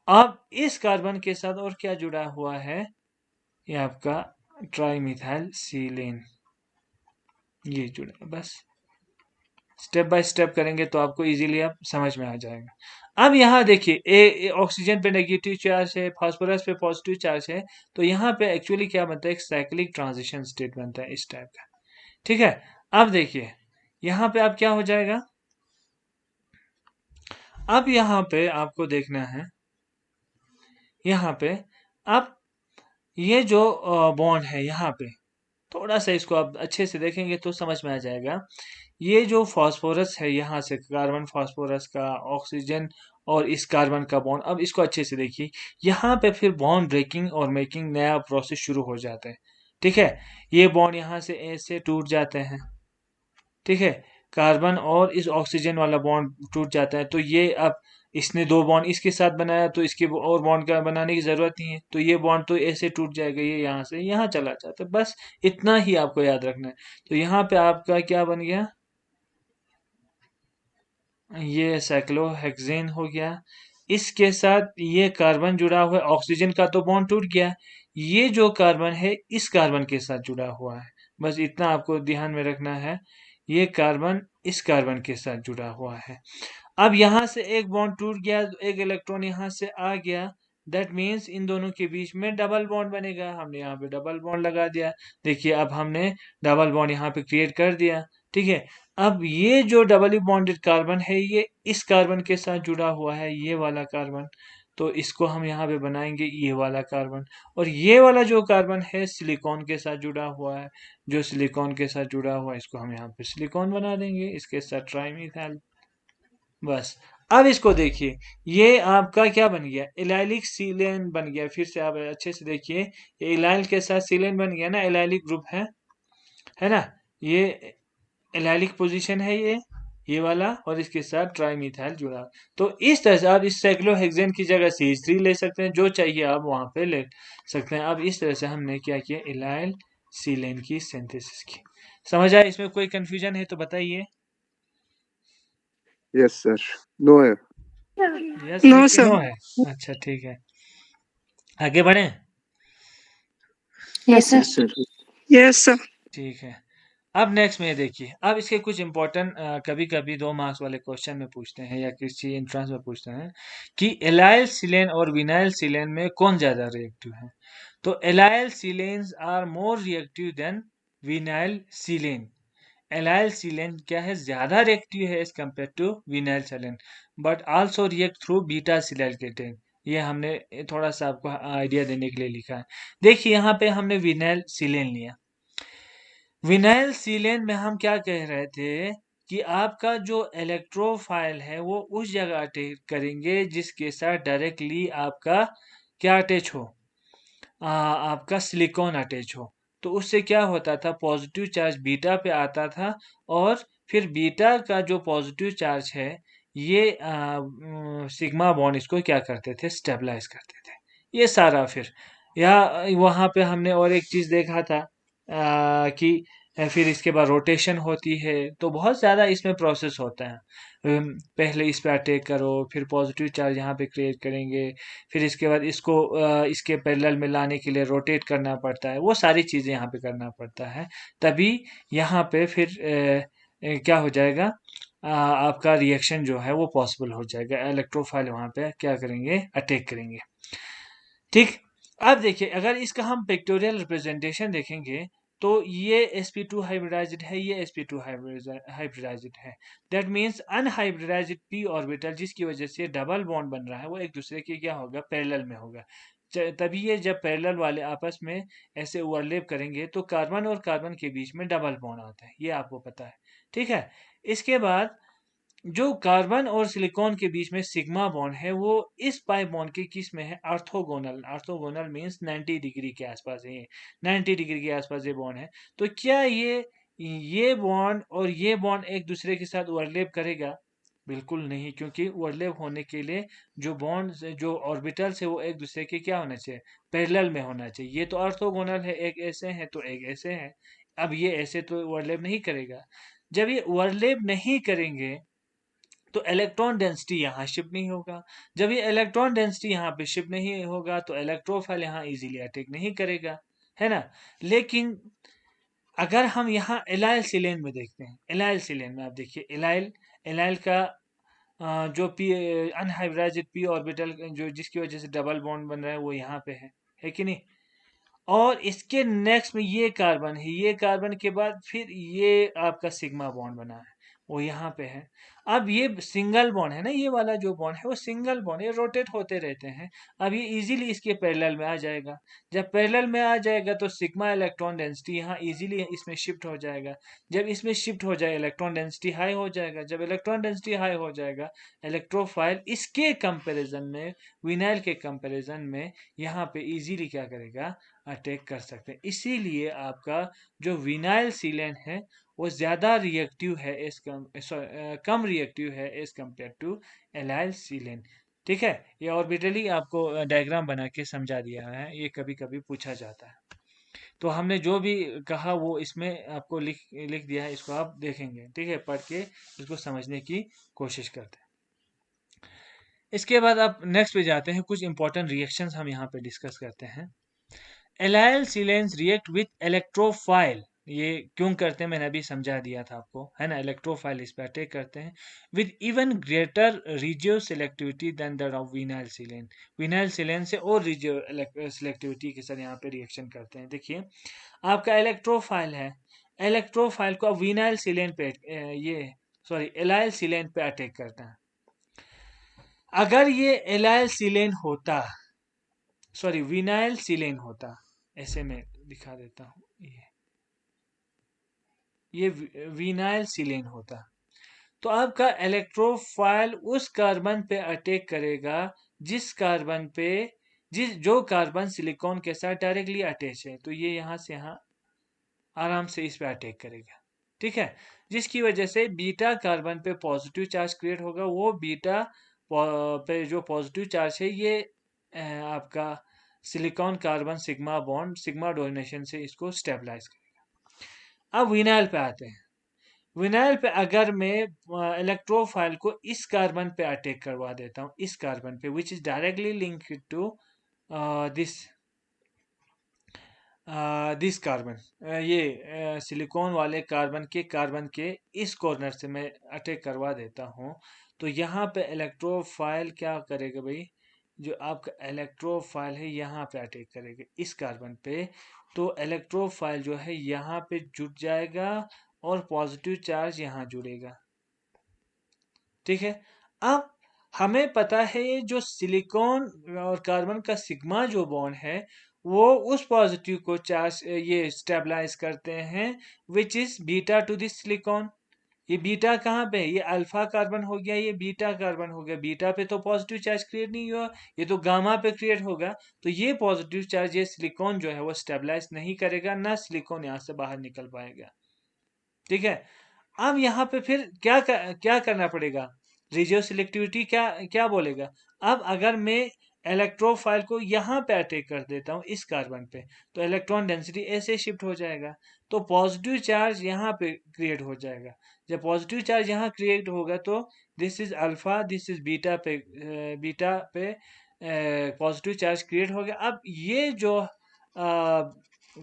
अब इस कार्बन के साथ और क्या जुड़ा हुआ है, ये आपका ट्राइमिथाइल सीलेन, ये जुड़ा है। बस स्टेप बाय स्टेप करेंगे तो आपको इजीली अब समझ में आ जाएगा। अब यहाँ देखिए, ए ऑक्सीजन पे नेगेटिव चार्ज है, फास्फोरस पे पॉजिटिव चार्ज है, तो यहाँ पे एक्चुअली क्या बनता है, एक साइक्लिक ट्रांजिशन स्टेट बनता है इस टाइप का। ठीक है। अब देखिए, यहाँ पे अब क्या हो जाएगा, अब यहाँ पे आपको देखना है, यहाँ पे अब ये जो बॉन्ड है यहाँ पे, थोड़ा सा इसको आप अच्छे से देखेंगे तो समझ में आ जाएगा। ये जो फास्फोरस है, यहाँ से कार्बन फास्फोरस का ऑक्सीजन और इस कार्बन का बॉन्ड, अब इसको अच्छे से देखिए, यहाँ पे फिर बॉन्ड ब्रेकिंग और मेकिंग नया प्रोसेस शुरू हो जाता है। ठीक है। ये बॉन्ड यहाँ से ऐसे टूट जाते हैं। ठीक है। कार्बन और इस ऑक्सीजन वाला बॉन्ड टूट जाता है, तो ये अब इसने दो बॉन्ड इसके साथ बनाया, तो इसके और बॉन्ड का बनाने की जरूरत नहीं है, तो ये बॉन्ड तो ऐसे टूट जाएगा, ये यहाँ से यहाँ चला जाता है। बस इतना ही आपको याद रखना है। तो यहाँ पे आपका क्या बन गया, ये साइक्लोहेक्सेन हो गया। इसके साथ ये कार्बन जुड़ा हुआ है, ऑक्सीजन का तो बॉन्ड टूट गया, ये जो कार्बन है इस कार्बन के साथ जुड़ा हुआ है। बस इतना आपको ध्यान में रखना है, ये कार्बन इस कार्बन के साथ जुड़ा हुआ है। अब यहाँ से एक बॉन्ड टूट गया, एक इलेक्ट्रॉन यहाँ से आ गया, दैट मीन्स इन दोनों के बीच में डबल बॉन्ड बनेगा। हमने यहाँ पे डबल बॉन्ड लगा दिया। देखिए, अब हमने डबल बॉन्ड यहाँ पे क्रिएट कर दिया। ठीक है। अब ये जो डबली बॉन्डेड कार्बन है, ये इस कार्बन के साथ जुड़ा हुआ है, ये वाला कार्बन, तो इसको हम यहाँ पे बनाएंगे ये वाला कार्बन। और ये वाला जो कार्बन है सिलिकॉन के साथ जुड़ा हुआ है, जो सिलिकॉन के साथ जुड़ा हुआ है इसको हम यहाँ पे सिलिकॉन बना देंगे, इसके साथ ट्राइमिथाइल। बस अब इसको देखिए, ये आपका क्या बन गया, इलाइलिक सीलेन बन गया। फिर से आप अच्छे से देखिए, ये इलाइल के साथ सीलेन बन गया ना, इलाइलिक ग्रुप है ना। ये इलाइलिक पोजीशन है, ये वाला, और इसके साथ ट्राइमिथाइल जुड़ा। तो इस तरह से आप इस साइक्लोहेक्सेन की जगह CH3 ले सकते हैं, जो चाहिए आप वहां पे ले सकते हैं। अब इस तरह से हमने क्या किया, इलाइल सीलेन की सिंथेसिस की। समझ आया, इसमें कोई कंफ्यूजन है तो बताइए। Yes, sir. No है. यस No, लिख के sir. नो है। अच्छा, ठीक है, आगे बढ़े। Yes, sir. Yes, sir. Yes, sir. ठीक है। अब नेक्स्ट में देखिए, अब इसके कुछ इंपॉर्टेंट कभी कभी 2 मार्क्स वाले क्वेश्चन में पूछते हैं या किसी एंट्रेंस में पूछते हैं कि एलाइल सिलेन और विनाइल सिलेन में कौन ज्यादा रिएक्टिव है। तो allyl silanes are more reactive than vinyl silane. Allyl silane क्या है, ज्यादा रिएक्टिव है as compare to vinyl silane, but also react through beta silyl cation. ये हमने थोड़ा सा आपको आइडिया देने के लिए लिखा है। देखिए, यहाँ पे हमने विनाइल सिलेन लिया। विनाइल सीलेन में हम क्या कह रहे थे कि आपका जो इलेक्ट्रोफाइल है वो उस जगह अटैक करेंगे जिसके साथ डायरेक्टली आपका क्या अटैच हो, आपका सिलिकॉन अटैच हो, तो उससे क्या होता था, पॉजिटिव चार्ज बीटा पे आता था और फिर बीटा का जो पॉजिटिव चार्ज है ये सिग्मा बॉन्ड इसको क्या करते थे, स्टेबलाइज करते थे। ये सारा फिर या वहाँ पे हमने और एक चीज़ देखा था कि फिर इसके बाद रोटेशन होती है, तो बहुत ज़्यादा इसमें प्रोसेस होता है। पहले इस पे अटैक करो, फिर पॉजिटिव चार्ज यहाँ पे क्रिएट करेंगे, फिर इसके बाद इसको इसके पैरेलल में लाने के लिए रोटेट करना पड़ता है, वो सारी चीज़ें यहाँ पे करना पड़ता है। तभी यहाँ पे फिर क्या हो जाएगा, आपका रिएक्शन जो है वो पॉसिबल हो जाएगा, इलेक्ट्रोफाइल वहाँ पे क्या करेंगे, अटैक करेंगे। ठीक। अब देखिए, अगर इसका हम पिक्टोरियल रिप्रेजेंटेशन देखेंगे तो ये sp2 हाइब्रिडाइज्ड है, ये sp2 हाइब्रिडाइज्ड है। That means unhybridised p orbital जिसकी वजह से डबल बॉन्ड बन रहा है वो एक दूसरे के क्या होगा, पैरेलल में होगा। तभी ये जब पैरेलल वाले आपस में ऐसे ओवरलैप करेंगे तो कार्बन और कार्बन के बीच में डबल बॉन्ड आता है, ये आपको पता है। ठीक है। इसके बाद जो कार्बन और सिलिकॉन के बीच में सिग्मा बॉन्ड है वो इस पाई बॉन्ड के किस में है, ऑर्थोगोनल। ऑर्थोगोनल मींस 90 डिग्री के आसपास है, ये 90 डिग्री के आसपास ये बॉन्ड है। तो क्या ये बॉन्ड और ये बॉन्ड एक दूसरे के साथ ओवरलैप करेगा? बिल्कुल नहीं, क्योंकि ओवरलैप होने के लिए जो बॉन्ड जो ऑर्बिटल्स है वो एक दूसरे के क्या होना चाहिए, पैरेलल में होना चाहिए। ये तो ऑर्थोगोनल है, एक ऐसे है तो एक ऐसे है। अब ये ऐसे तो ओवरलैप नहीं करेगा। जब ये ओवरलैप नहीं करेंगे तो इलेक्ट्रॉन डेंसिटी यहाँ शिफ्ट नहीं होगा। जब ये इलेक्ट्रॉन डेंसिटी यहाँ पे शिफ्ट नहीं होगा तो इलेक्ट्रोफाइल यहाँ इजीली अटैक नहीं करेगा, है ना। लेकिन अगर हम यहाँ एलाइल सिलेन में देखते हैं, एलाइल सिलेन में आप देखिए, एलाइल एलाइल का जो पी अनहाइब्रिडाइज्ड पी ऑर्बिटल जो जिसकी वजह से डबल बॉन्ड बन रहा है वो यहाँ पे है कि नहीं। और इसके नेक्स्ट में ये कार्बन है, ये कार्बन के बाद फिर ये आपका सिग्मा बॉन्ड बना है, वो यहाँ पे है। अब ये सिंगल बॉन्ड है ना, ये वाला जो बॉन्ड है वो सिंगल बॉन्ड, ये रोटेट होते रहते हैं। अब ये इजीली इसके पैरेलल में आ जाएगा। जब पैरेलल में आ जाएगा तो सिग्मा इलेक्ट्रॉन डेंसिटी यहाँ इजीली इसमें शिफ्ट हो जाएगा। जब इसमें शिफ्ट हो जाए इलेक्ट्रॉन डेंसिटी हाई हो जाएगा। जब इलेक्ट्रॉन डेंसिटी हाई हो जाएगा, इलेक्ट्रोफाइल इसके कंपैरिजन में, विनाइल के कंपैरिजन में यहाँ पे इजीली क्या करेगा, अटैक कर सकते हैं। इसीलिए आपका जो विनाइल सीलेन है वो ज़्यादा रिएक्टिव है इस कम रिएक्टिव है एज कम्पेयर टू एलाइल सीलेन। ठीक है। ये ऑर्बिटली आपको डायग्राम बना के समझा दिया है, ये कभी कभी पूछा जाता है। तो हमने जो भी कहा वो इसमें आपको लिख लिख दिया है, इसको आप देखेंगे। ठीक है, पढ़ के इसको समझने की कोशिश करते हैं। इसके बाद आप नेक्स्ट पे जाते हैं, कुछ इंपॉर्टेंट रिएक्शंस हम यहाँ पे डिस्कस करते हैं। एलाइल सीलेंस रिएक्ट विथ इलेक्ट्रोफाइल, ये क्यों करते हैं मैंने अभी समझा दिया था आपको, है ना। इलेक्ट्रोफाइल इस पर अटैक करते हैं with even greater regio selectivity than that of vinyl silane. Vinyl silane से और रिजियो सेलेक्टिविटी के साथ यहाँ पे रिएक्शन करते हैं। देखिए, आपका इलेक्ट्रोफाइल है, इलेक्ट्रोफाइल को विनाइल सीलेन पे ये सॉरी एलाइल सीलेन पे अटैक करता है। अगर ये एलाइल सीलेन होता, सॉरी विनाइल सीलेन होता, ऐसे में दिखा देता हूँ, ये विनाइल सीलेन होता तो आपका इलेक्ट्रोफाइल उस कार्बन पे अटैक करेगा जिस कार्बन पे जो कार्बन सिलिकॉन के साथ डायरेक्टली अटैच है। तो ये यहाँ से यहाँ आराम से इस पे अटैक करेगा। ठीक है। जिसकी वजह से बीटा कार्बन पे पॉजिटिव चार्ज क्रिएट होगा। वो बीटा पे जो पॉजिटिव चार्ज है ये आपका silicon carbon sigma bond sigma donation से इसको स्टेबलाइज करेगा। अब विनाइल पे आते हैं। विनाइल पे अगर मैं इलेक्ट्रोफाइल को इस कार्बन पे अटैक करवा देता हूँ, इस कार्बन पे which is directly linked to this this carbon, ये सिलिकॉन वाले कार्बन के इस कॉर्नर से मैं अटैक करवा देता हूँ, तो यहाँ पे इलेक्ट्रोफाइल क्या करेगा भाई, जो आपका इलेक्ट्रोफाइल है यहाँ पे अटैक करेगा इस कार्बन पे। तो इलेक्ट्रोफाइल जो है यहाँ पे जुड़ जाएगा और पॉजिटिव चार्ज यहाँ जुड़ेगा। ठीक है। अब हमें पता है ये जो सिलिकॉन और कार्बन का सिग्मा जो बॉन्ड है वो उस पॉजिटिव को चार्ज ये स्टेबलाइज करते हैं which is beta two this silicon. ये बीटा कहाँ पे है? ये अल्फा कार्बन हो गया, ये बीटा कार्बन हो गया। बीटा पे तो पॉजिटिव चार्ज क्रिएट नहीं हुआ, ये तो गामा पे क्रिएट होगा। तो ये पॉजिटिव चार्ज, ये सिलिकॉन जो है वो स्टेबलाइज नहीं करेगा, ना सिलिकॉन यहाँ से बाहर निकल पाएगा। ठीक है। अब यहाँ पे फिर क्या करना पड़ेगा? रेडियो सिलेक्टिविटी क्या क्या बोलेगा? अब अगर मैं इलेक्ट्रोफाइल को यहाँ पे अटैक कर देता हूँ इस कार्बन पे, तो इलेक्ट्रॉन डेंसिटी ऐसे शिफ्ट हो जाएगा, तो पॉजिटिव चार्ज यहाँ पे क्रिएट हो जाएगा। जब पॉजिटिव चार्ज यहाँ क्रिएट होगा तो this is alpha, this is beta पे पॉजिटिव चार्ज क्रिएट हो गया। अब ये जो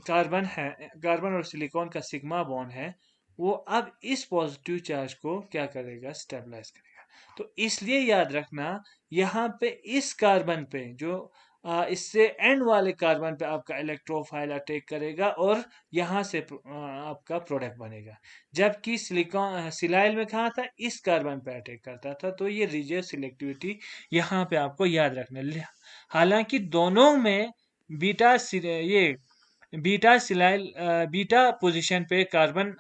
कार्बन है, कार्बन और सिलिकॉन का सिग्मा बॉन्ड है, वो अब इस पॉजिटिव चार्ज को क्या करेगा? स्टेबलाइज करेगा। तो इसलिए याद रखना, यहाँ पे इस कार्बन पे जो इससे एंड वाले कार्बन पे आपका इलेक्ट्रोफाइल अटैक करेगा और यहाँ से आपका प्रोडक्ट बनेगा। जबकि सिलिकॉन सिलाइल में कहा था? इस कार्बन पे अटैक करता था। तो ये रिजिड सिलेक्टिविटी यहाँ पे आपको याद रखना। हालांकि दोनों में ये बीटा सिलाइल बीटा पोजीशन पे कार्बन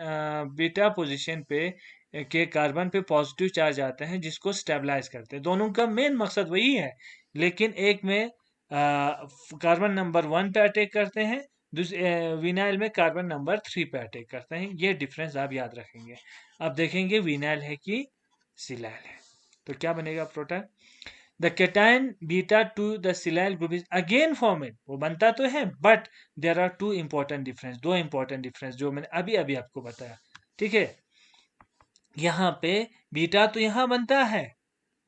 बीटा पोजीशन पे के कार्बन पे पॉजिटिव चार्ज आते हैं जिसको स्टेबलाइज करते हैं। दोनों का मेन मकसद वही है, लेकिन एक में कार्बन नंबर 1 पे अटैक करते हैं, विनाइल में कार्बन नंबर 3 पे अटैक करते हैं। ये डिफरेंस आप याद रखेंगे। अब देखेंगे विनाइल है कि सिलाइल है। तो क्या बनेगा proton? The cation beta to the silyl group is again formed, वो बनता तो है, but there are two important difference, दो important difference जो मैंने अभी अभी आपको बताया। ठीक है। यहाँ पे बीटा तो यहाँ बनता है,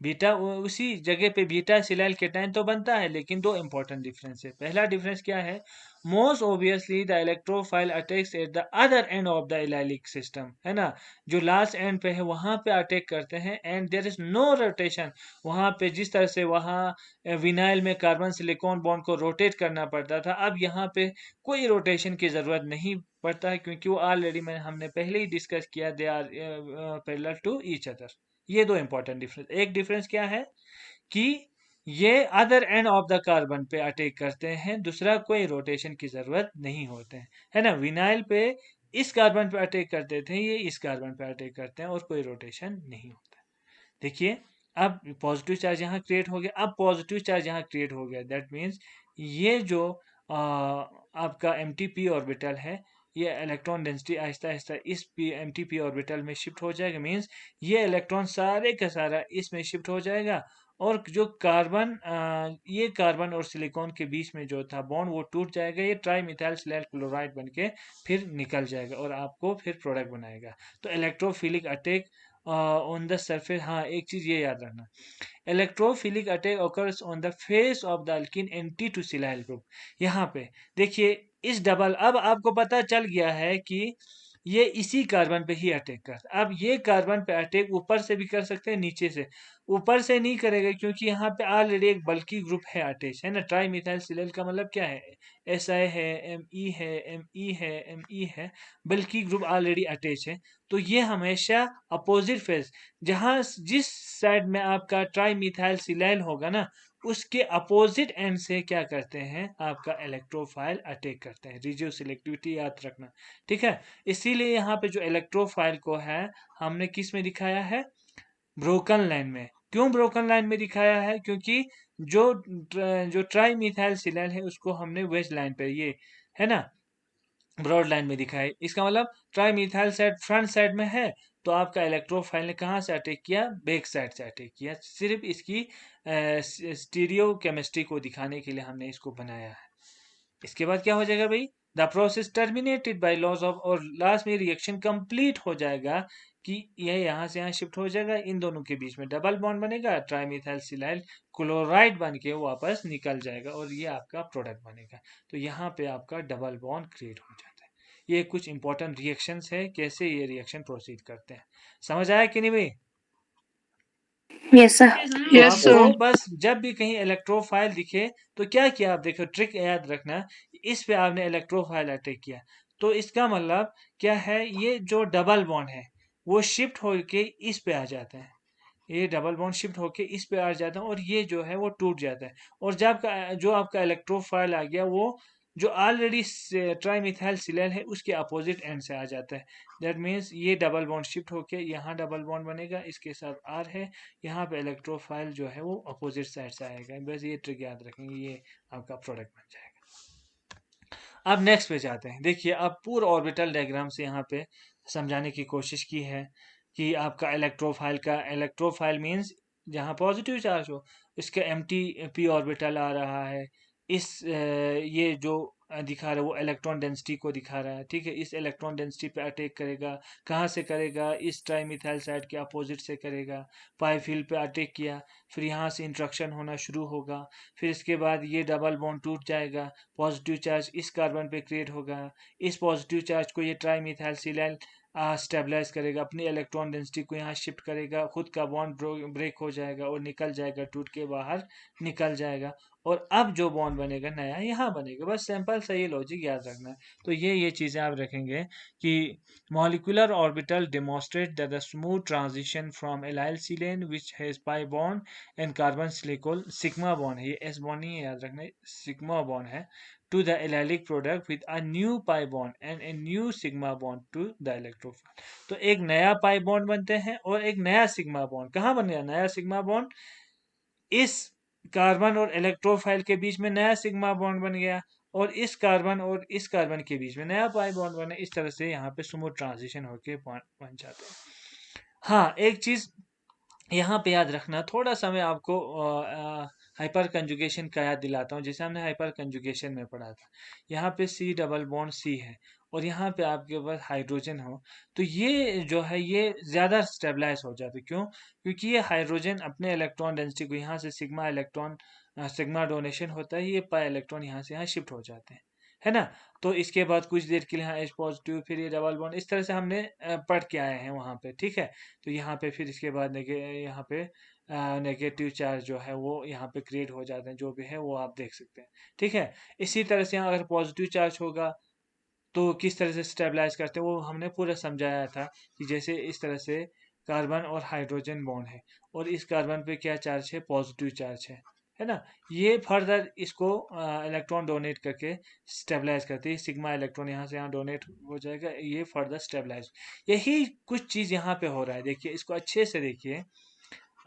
बीटा उसी जगह पे बीटा सिलाइल केटाइन तो बनता है, लेकिन दो इंपॉर्टेंट डिफरेंस है। पहला डिफरेंस क्या है? Most obviously the electrophile attacks at the other end of the allylic system, है ना? जो लास्ट एंड पे है वहां पे अटैक करते हैं, and there is no rotation. वहां पे जिस तरह से वहां विनाइल में कार्बन सिलिकॉन बॉन्ड को रोटेट करना पड़ता था, अब यहाँ पे कोई रोटेशन की जरूरत नहीं पड़ता है, क्योंकि वो ऑलरेडी हमने पहले ही डिस्कस किया, they are parallel to each other. ये दो इंपॉर्टेंट डिफरेंस। एक डिफरेंस क्या है कि ये other end of the carbon पे अटैक करते हैं, दूसरा कोई रोटेशन की जरूरत नहीं होते हैं, है ना? विनाइल पे इस कार्बन पे अटैक करते थे, ये इस कार्बन पे अटैक करते हैं और कोई रोटेशन नहीं होता। देखिए, अब पॉजिटिव चार्ज यहाँ क्रिएट हो गया, अब पॉजिटिव चार्ज यहाँ क्रिएट हो गया, दैट मीन्स ये जो आपका एमटीपी ऑर्बिटल है, ये इलेक्ट्रॉन डेंसिटी आहिस्ता आहिस्ता इस एमटीपी ऑर्बिटल में शिफ्ट हो जाएगा। मीन्स ये इलेक्ट्रॉन सारे का सारा इसमें शिफ्ट हो जाएगा, और जो कार्बन ये कार्बन और सिलिकॉन के बीच में जो था बॉन्ड वो टूट जाएगा, ये ट्राई मिथाइल सिलाइल क्लोराइड बन के फिर निकल जाएगा और आपको फिर प्रोडक्ट बनाएगा। तो electrophilic attack on the surface, हाँ एक चीज ये याद रखना, electrophilic attack occurs on the face of the alkene empty to silyl group। यहाँ पे देखिए, इस डबल, अब आपको पता चल गया है कि ये इसी कार्बन पे ही अटैक कर। अब ये कार्बन पे अटैक ऊपर से भी कर सकते हैं, नीचे से। ऊपर से नहीं करेगा क्योंकि यहाँ पे ऑलरेडी एक बल्की ग्रुप है अटैच, है ना? ट्राई मिथाइल सिलाइल का मतलब क्या है? SI है, ME है, ME है, ME है, बल्की ग्रुप ऑलरेडी अटैच है। तो ये हमेशा अपोजिट फेज, जहां जिस साइड में आपका ट्राई मिथाइल सिलाइल होगा ना, उसके अपोजिट एंड से क्या करते हैं? आपका इलेक्ट्रोफाइल अटैक करते हैं। रिजियो सिलेक्टिविटी याद रखना। ठीक है। इसीलिए यहाँ पे जो इलेक्ट्रोफाइल को है, हमने किस में दिखाया है? ब्रोकन लाइन में। क्यों ब्रोकन लाइन में दिखाया है? क्योंकि जो जो ट्राई मिथाइल सिलाइल है उसको हमने वेज लाइन पे, ये है ना, ब्रॉड लाइन में दिखाई। इसका मतलब tri methyl side front side में है, तो आपका इलेक्ट्रोफाइल ने कहाँ से अटैक किया? बैक साइड से अटैक किया। सिर्फ इसकी स्टीरियो केमिस्ट्री को दिखाने के लिए हमने इसको बनाया है। इसके बाद क्या हो जाएगा भाई? The process terminated by loss of, और लास्ट में रिएक्शन कंप्लीट हो जाएगा कि यह यहाँ से यहाँ शिफ्ट हो जाएगा, इन दोनों के बीच में डबल बॉन्ड बनेगा, ट्राईमिथाइल सिलाइल क्लोराइड बन के वापस निकल जाएगा और ये आपका प्रोडक्ट बनेगा। तो यहाँ पे आपका डबल बॉन्ड क्रिएट हो जाता है। ये कुछ इंपॉर्टेंट रिएक्शंस है, कैसे ये रिएक्शन प्रोसीड करते हैं। समझ आया कि नहीं भाई? Yes sir. तो Yes, आपको sir. बस जब भी कहीं इलेक्ट्रोफाइल दिखे तो क्या किया? आप देखो, ट्रिक याद रखना, इस पे आपने इलेक्ट्रोफाइल अटैक किया तो इसका मतलब क्या है? ये जो डबल बॉन्ड है वो शिफ्ट होके इस पे आ जाता है, ये डबल बॉन्ड शिफ्ट होके इस पे आ जाता है और ये जो है वो टूट जाता है। और जब जो आपका इलेक्ट्रोफाइल आ गया वो जो ऑलरेडी ट्राईमिथाइल सिलेन है उसके अपोजिट एंड से आ जाता है। दैट मीन्स ये डबल बॉन्ड शिफ्ट होके यहाँ डबल बॉन्ड बनेगा, इसके साथ आर है, यहाँ पे इलेक्ट्रोफाइल जो है वो अपोजिट साइड से आएगा। बस ये ट्रिक याद रखेंगे, ये आपका प्रोडक्ट बन जाएगा। अब नेक्स्ट पे जाते हैं। देखिए अब पूरा ऑर्बिटल डायग्राम से यहाँ पे समझाने की कोशिश की है कि आपका इलेक्ट्रोफाइल मीन्स जहाँ पॉजिटिव चार्ज हो, इसका एम्प्टी पी ऑर्बिटल आ रहा है। ये जो दिखा रहा है वो इलेक्ट्रॉन डेंसिटी को दिखा रहा है, ठीक है। इस इलेक्ट्रॉन डेंसिटी पे अटैक करेगा। कहाँ से करेगा? इस ट्राईमिथाइल साइड के अपोजिट से करेगा। पाई फील्ड पे अटैक किया, फिर यहाँ से इंट्रक्शन होना शुरू होगा। फिर इसके बाद ये डबल बॉन्ड टूट जाएगा, पॉजिटिव चार्ज इस कार्बन पे क्रिएट होगा। इस पॉजिटिव चार्ज को ये ट्राईमिथाइल सिलाइल स्टेबलाइज करेगा, अपनी इलेक्ट्रॉन डेंसिटी को यहाँ शिफ्ट करेगा, खुद का बॉन्ड ब्रेक हो जाएगा और निकल जाएगा, टूट के बाहर निकल जाएगा। और अब जो बॉन्ड बनेगा नया यहाँ बनेगा। बस सिंपल सा ये लॉजिक याद रखना है। तो ये चीज़ें आप रखेंगे कि molecular orbital demonstrate that the smooth transition from allyl silane which has pi bond and carbon silicol sigma bond है, ये s bond नहीं है, याद रखना sigma bond है, to the allylic product with a new pi bond and a new sigma bond to the electrophile। तो एक नया pi bond बनते हैं और एक नया sigma bond। कहाँ बन गया नया sigma bond? इस कार्बन और इलेक्ट्रोफाइल के बीच में नया सिग्मा बॉन्ड बन गया, और इस कार्बन के बीच में नया पाई बॉन्ड बना। इस तरह से यहाँ पे स्मूथ ट्रांजिशन होके बन जाते हैं। हाँ, एक चीज यहाँ पे याद रखना, थोड़ा सा मैं आपको हाइपर कंजुगेशन का याद दिलाता हूँ, जैसे हमने हाइपर कंजुगेशन में पढ़ा था। यहाँ पे सी डबल बॉन्ड सी है और यहाँ पे आपके पास हाइड्रोजन हो, तो ये जो है ये ज़्यादा स्टेबलाइज हो जाते। क्यों? क्योंकि ये हाइड्रोजन अपने इलेक्ट्रॉन डेंसिटी को यहाँ से सिग्मा डोनेशन होता है, ये पाई इलेक्ट्रॉन यहाँ से यहाँ शिफ्ट हो जाते हैं, है ना। तो इसके बाद कुछ देर के लिए यहाँ एच पॉजिटिव, फिर ये डबल बॉन्ड, इस तरह से हमने पढ़ के आए हैं वहाँ पे, ठीक है। तो यहाँ पे फिर इसके बाद यहाँ पे नेगेटिव चार्ज जो है वो यहाँ पे क्रिएट हो जाते हैं, जो भी है वो आप देख सकते हैं, ठीक है। इसी तरह से यहाँ अगर पॉजिटिव चार्ज होगा तो किस तरह से स्टेबलाइज करते हैं वो हमने पूरा समझाया था, कि जैसे इस तरह से कार्बन और हाइड्रोजन बॉन्ड है और इस कार्बन पे क्या चार्ज है? पॉजिटिव चार्ज है ना। ये फर्दर इसको इलेक्ट्रॉन डोनेट करके स्टेबलाइज करती है। सिग्मा इलेक्ट्रॉन यहाँ से यहाँ डोनेट हो जाएगा, ये फर्दर स्टेबलाइज। यही कुछ चीज़ यहाँ पे हो रहा है, देखिए इसको अच्छे से देखिए।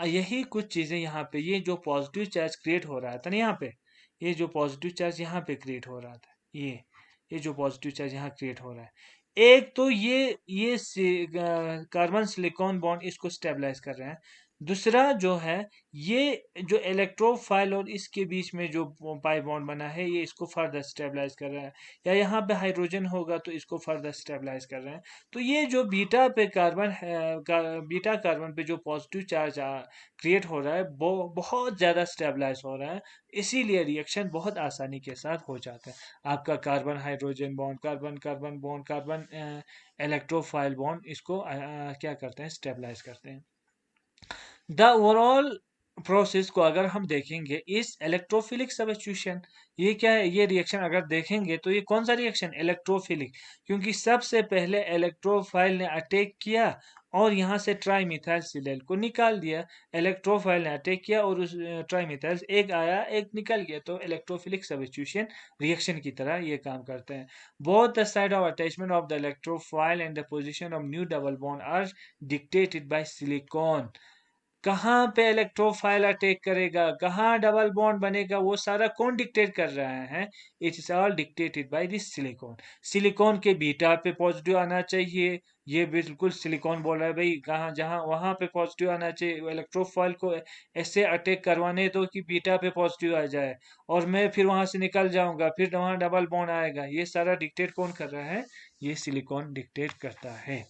यही कुछ चीज़ें यहाँ पे, ये जो पॉजिटिव चार्ज क्रिएट हो रहा था ना यहाँ पे, ये जो पॉजिटिव चार्ज यहाँ पे क्रिएट हो रहा था, ये जो पॉजिटिव चार्ज यहाँ क्रिएट हो रहा है, एक तो ये कार्बन सिलिकॉन बॉन्ड इसको स्टेबलाइज कर रहे हैं। दूसरा जो है, ये जो इलेक्ट्रोफाइल और इसके बीच में जो पाई बॉन्ड बना है, ये इसको फर्दर स्टेबलाइज कर रहा है। या यहाँ पे हाइड्रोजन होगा तो इसको फर्दर स्टेबलाइज कर रहे हैं। तो ये जो बीटा पे कार्बन है, बीटा कार्बन पे जो पॉजिटिव चार्ज क्रिएट हो रहा है वो बहुत ज़्यादा स्टेबलाइज हो रहा है, इसीलिए रिएक्शन बहुत आसानी के साथ हो जाता है। आपका carbon hydrogen bond, carbon carbon bond, carbon electrophile bond, इसको क्या करते हैं? स्टेबलाइज करते हैं। द ओवरऑल प्रोसेस को अगर हम देखेंगे, इस इलेक्ट्रोफिलिक सब्स्टिट्यूशन, ये क्या है? ये रिएक्शन अगर देखेंगे तो ये कौन सा रिएक्शन? इलेक्ट्रोफिलिक। क्योंकि सबसे पहले इलेक्ट्रोफाइल ने अटैक किया और यहाँ से ट्राईमिथाइल सिलेल को निकाल दिया। इलेक्ट्रोफाइल ने अटैक किया और उस ट्राईमिथाइल एक आया एक निकल गया, तो इलेक्ट्रोफिलिक सब्स्टिट्यूशन रिएक्शन की तरह ये काम करते हैं। Both the side of attachment of the electrophile and the position of new double bond are dictated by silicon. कहाँ पे इलेक्ट्रोफाइल अटैक करेगा, कहाँ डबल बॉन्ड बनेगा, वो सारा कौन डिक्टेट कर रहा है? It is all dictated by this silicon. Silicon के बीटा पे पॉजिटिव आना चाहिए, ये बिल्कुल सिलिकॉन बोल रहा है भाई, कहाँ जहाँ वहां पे पॉजिटिव आना चाहिए। इलेक्ट्रोफाइल को ऐसे अटैक करवाने दो कि बीटा पे पॉजिटिव आ जाए, और मैं फिर वहां से निकल जाऊंगा, फिर वहां डबल बॉन्ड आएगा। ये सारा डिक्टेट कौन कर रहा है? ये सिलिकॉन डिक्टेट करता है।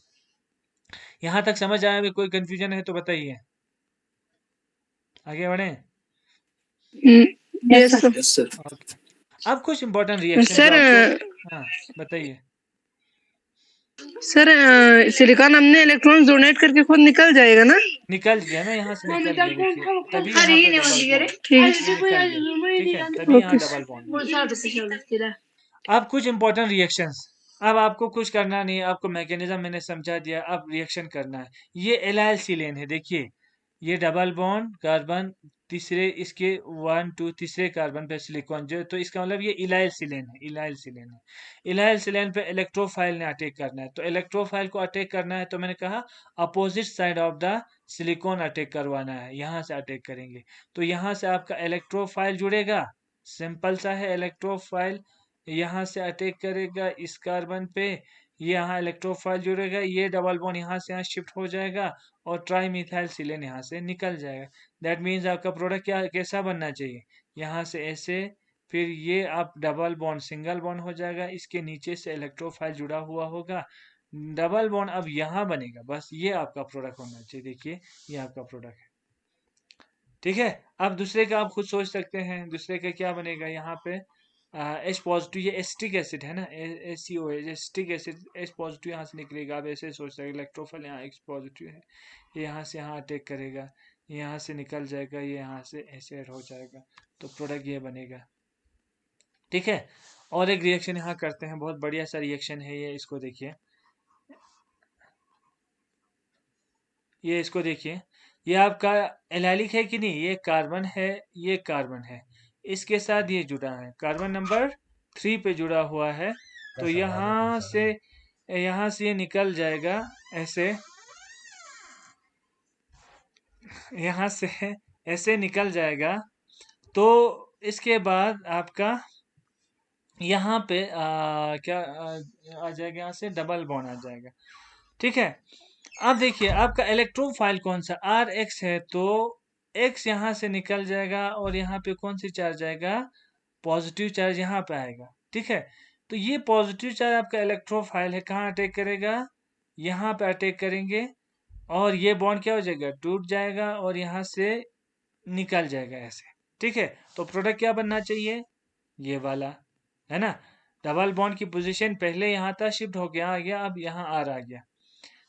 यहाँ तक समझ आया? अभी कोई कंफ्यूजन है तो बताइए, आगे बढ़े। Yes sir. Yes sir. Okay, अब कुछ इंपॉर्टेंट रिएक्शन सर जो आपको, हाँ बताइए। सर सिलिकॉन हमने इलेक्ट्रॉन डोनेट करके खुद निकल जाएगा ना? निकल गया ना, यहाँ से निकल गया, देखिए तभी हाँ, यहाँ पे डबल बॉन्ड, ठीक। ये निकल गया, ठीक है, तभी यहाँ ओके डबल बॉन्ड है। सर। अब कुछ इंपॉर्टेंट रिएक्शंस, अब आपको कुछ करना नहीं है, आपको मैकेनिज्म मैंने समझा दिया, अब रिएक्शन करना है। ये एलाइल सिलेन है, देखिए ये डबल बॉन्ड कार्बन, तीसरे इसके 1 2 तीसरे कार्बन पे सिलिकॉन, जो तो इसका मतलब ये इलाइल सिलेन है, इलाइल सिलेन है। इलाइल सिलेन पे इलेक्ट्रोफाइल ने अटैक करना है, तो इलेक्ट्रोफाइल को अटैक करना है तो मैंने कहा opposite side of the silicon attack करवाना है, यहाँ से अटैक करेंगे। तो यहाँ से आपका इलेक्ट्रोफाइल जुड़ेगा, सिंपल सा है। इलेक्ट्रोफाइल यहाँ से अटैक करेगा इस कार्बन पे, ये यहाँ इलेक्ट्रोफाइल जुड़ेगा, ये डबल बॉन्ड यहाँ से यहाँ शिफ्ट हो जाएगा और ट्राई मिथाइल सिलेन यहाँ से निकल जाएगा। दैट मीन्स आपका प्रोडक्ट क्या कैसा बनना चाहिए, यहाँ से ऐसे, फिर ये आप डबल बॉन्ड सिंगल बॉन्ड हो जाएगा, इसके नीचे से इलेक्ट्रोफाइल जुड़ा हुआ होगा, डबल बॉन्ड अब यहाँ बनेगा, बस ये आपका प्रोडक्ट होना चाहिए। देखिए ये आपका प्रोडक्ट है, ठीक है। अब दूसरे का आप खुद सोच सकते हैं, दूसरे का क्या बनेगा, यहाँ पे एच पॉजिटिव, ये एस्टिक एसिड है ना, ACO acetic acid, H positive यहाँ से निकलेगा। आप ऐसे सोच सकते हैं इलेक्ट्रोफाइल यहाँ एच पॉजिटिव है, ये यहाँ से यहाँ अटैक करेगा, यहाँ से निकल जाएगा, ये यहाँ से ऐसे हो जाएगा, तो प्रोडक्ट ये बनेगा, ठीक है। और एक रिएक्शन यहाँ करते हैं, बहुत बढ़िया सा रिएक्शन है ये, इसको देखिए, ये इसको देखिए, ये आपका एलाइलिक है कि नहीं, ये कार्बन है, ये कार्बन है, इसके साथ ये जुड़ा है, कार्बन नंबर 3 पे जुड़ा हुआ है, तो यहाँ से ये निकल जाएगा ऐसे, यहाँ से ऐसे निकल जाएगा। तो इसके बाद आपका यहाँ पे क्या आ जाएगा, यहाँ से डबल बॉन्ड आ जाएगा, ठीक है। अब देखिए आपका इलेक्ट्रोफाइल कौन सा आर एक्स है, तो एक्स यहाँ से निकल जाएगा और यहाँ पे कौन सी चार्ज आएगा, पॉजिटिव चार्ज यहाँ पे आएगा, ठीक है। तो ये पॉजिटिव चार्ज आपका इलेक्ट्रोफाइल है, कहाँ अटैक करेगा, यहाँ पे अटैक करेंगे, और ये बॉन्ड क्या हो जाएगा, टूट जाएगा और यहाँ से निकल जाएगा ऐसे, ठीक है। तो प्रोडक्ट क्या बनना चाहिए, ये वाला, है ना। डबल बॉन्ड की पोजीशन पहले यहाँ था, शिफ्ट हो गया, आ गया, अब यहाँ आर आ गया,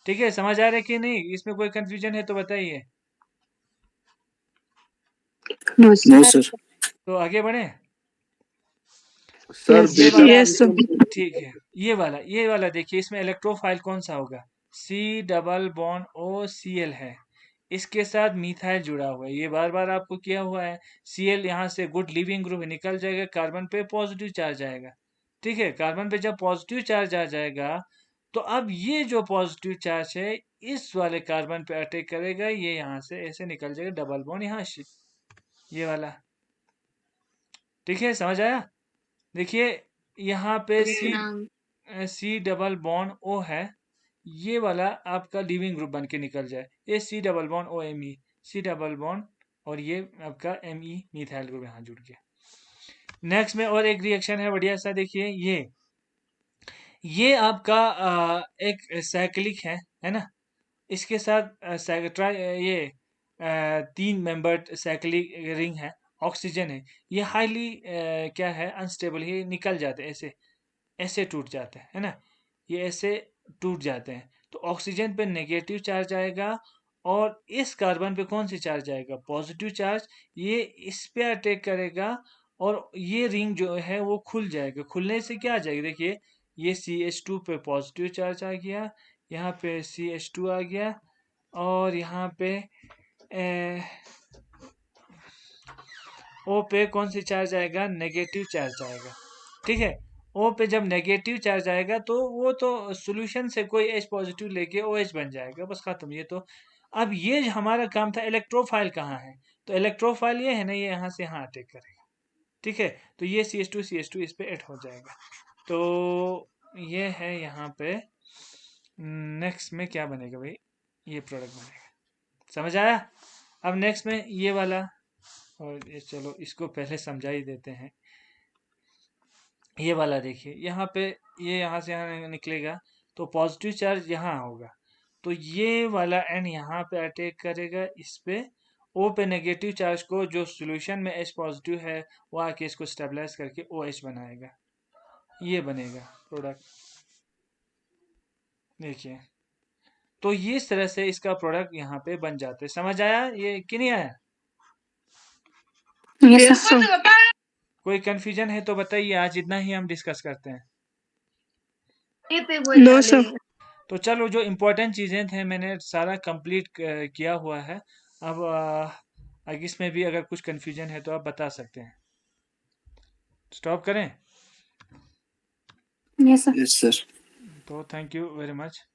ठीक है। समझ आ रहा है कि नहीं, इसमें कोई कंफ्यूजन है तो बताइए। No no sir. सर। तो आगे बढ़े, सर ये वाला, यस सर। ठीक है, ये वाला देखिए, इसमें इलेक्ट्रोफाइल कौन सा होगा, C double bond O C L है, इसके साथ मिथाइल जुड़ा हुआ है, ये बार बार आपको किया हुआ है। सी एल यहाँ से गुड लिविंग ग्रुप निकल जाएगा, कार्बन पे पॉजिटिव चार्ज आएगा, ठीक है। कार्बन पे जब पॉजिटिव चार्ज आ जाएगा, तो अब ये जो पॉजिटिव चार्ज है इस वाले कार्बन पे अटैक करेगा, ये यहाँ से ऐसे निकल जाएगा, डबल बॉन्ड यहाँ से, ये वाला, ठीक है। समझ आया, देखिए यहाँ पे सी डबल बॉन्ड ओ है, ये वाला आपका लिविंग ग्रुप बन के निकल जाए, ये C double bond O M E, C double bond, और ये आपका एम ई मिथाइल ग्रुप यहाँ जुड़ गया। नेक्स्ट में और एक रिएक्शन है बढ़िया सा, देखिए ये आपका एक साइक्लिक है ना, इसके साथ ये 3 मेंबर्ड साइक्लिक रिंग है, ऑक्सीजन है, ये हाईली क्या है, अनस्टेबल, ये निकल जाते हैं ऐसे, ऐसे टूट जाते हैं, है ना, ये ऐसे टूट जाते हैं। तो ऑक्सीजन पे नेगेटिव चार्ज आएगा और इस कार्बन पे कौन सी चार्ज आएगा, पॉजिटिव चार्ज, ये इस पे अटैक करेगा और ये रिंग जो है वो खुल जाएगा, खुलने से क्या आ जाएगा, देखिए ये CH2 पे पॉजिटिव चार्ज आ गया, यहाँ पे CH2 आ गया, और यहाँ पे ओ पे कौन सी चार्ज आएगा, नेगेटिव चार्ज आएगा, ठीक है। ओ पे जब नेगेटिव चार्ज आएगा तो वो तो सॉल्यूशन से कोई H पॉजिटिव लेके OH बन जाएगा, बस खत्म, ये तो। अब ये हमारा काम था, इलेक्ट्रोफाइल कहाँ है, तो इलेक्ट्रोफाइल ये है ना, ये यहाँ से यहाँ अटैक करेगा, ठीक है। तो ये CH2 इस पे ऐड हो जाएगा, तो ये है यहाँ पे। नेक्स्ट में क्या बनेगा भाई, ये प्रोडक्ट बनेगा, समझ आया। अब नेक्स्ट में ये वाला, और ये चलो इसको पहले समझा ही देते हैं, ये वाला देखिए, यहाँ पे ये यहाँ से यहाँ निकलेगा, तो पॉजिटिव चार्ज यहाँ होगा, तो ये वाला एन यहाँ पे अटैक करेगा इस पे, ओ पे नेगेटिव चार्ज को, जो सॉल्यूशन में H पॉजिटिव है वो आके इसको स्टेबलाइज करके OH बनाएगा, ये बनेगा प्रोडक्ट, देखिए। तो ये इस तरह से इसका प्रोडक्ट यहाँ पे बन जाते, समझ आया ये कि नहीं आया, यस सर। कोई कंफ्यूजन है तो बताइए, आज इतना ही हम डिस्कस करते हैं। No sir. तो चलो, जो इम्पोर्टेंट चीज़ें थे मैंने सारा कंप्लीट किया हुआ है, अब इसमें भी अगर कुछ कन्फ्यूजन है तो आप बता सकते हैं। स्टॉप करें? Yes sir. Yes sir. तो थैंक यू वेरी मच।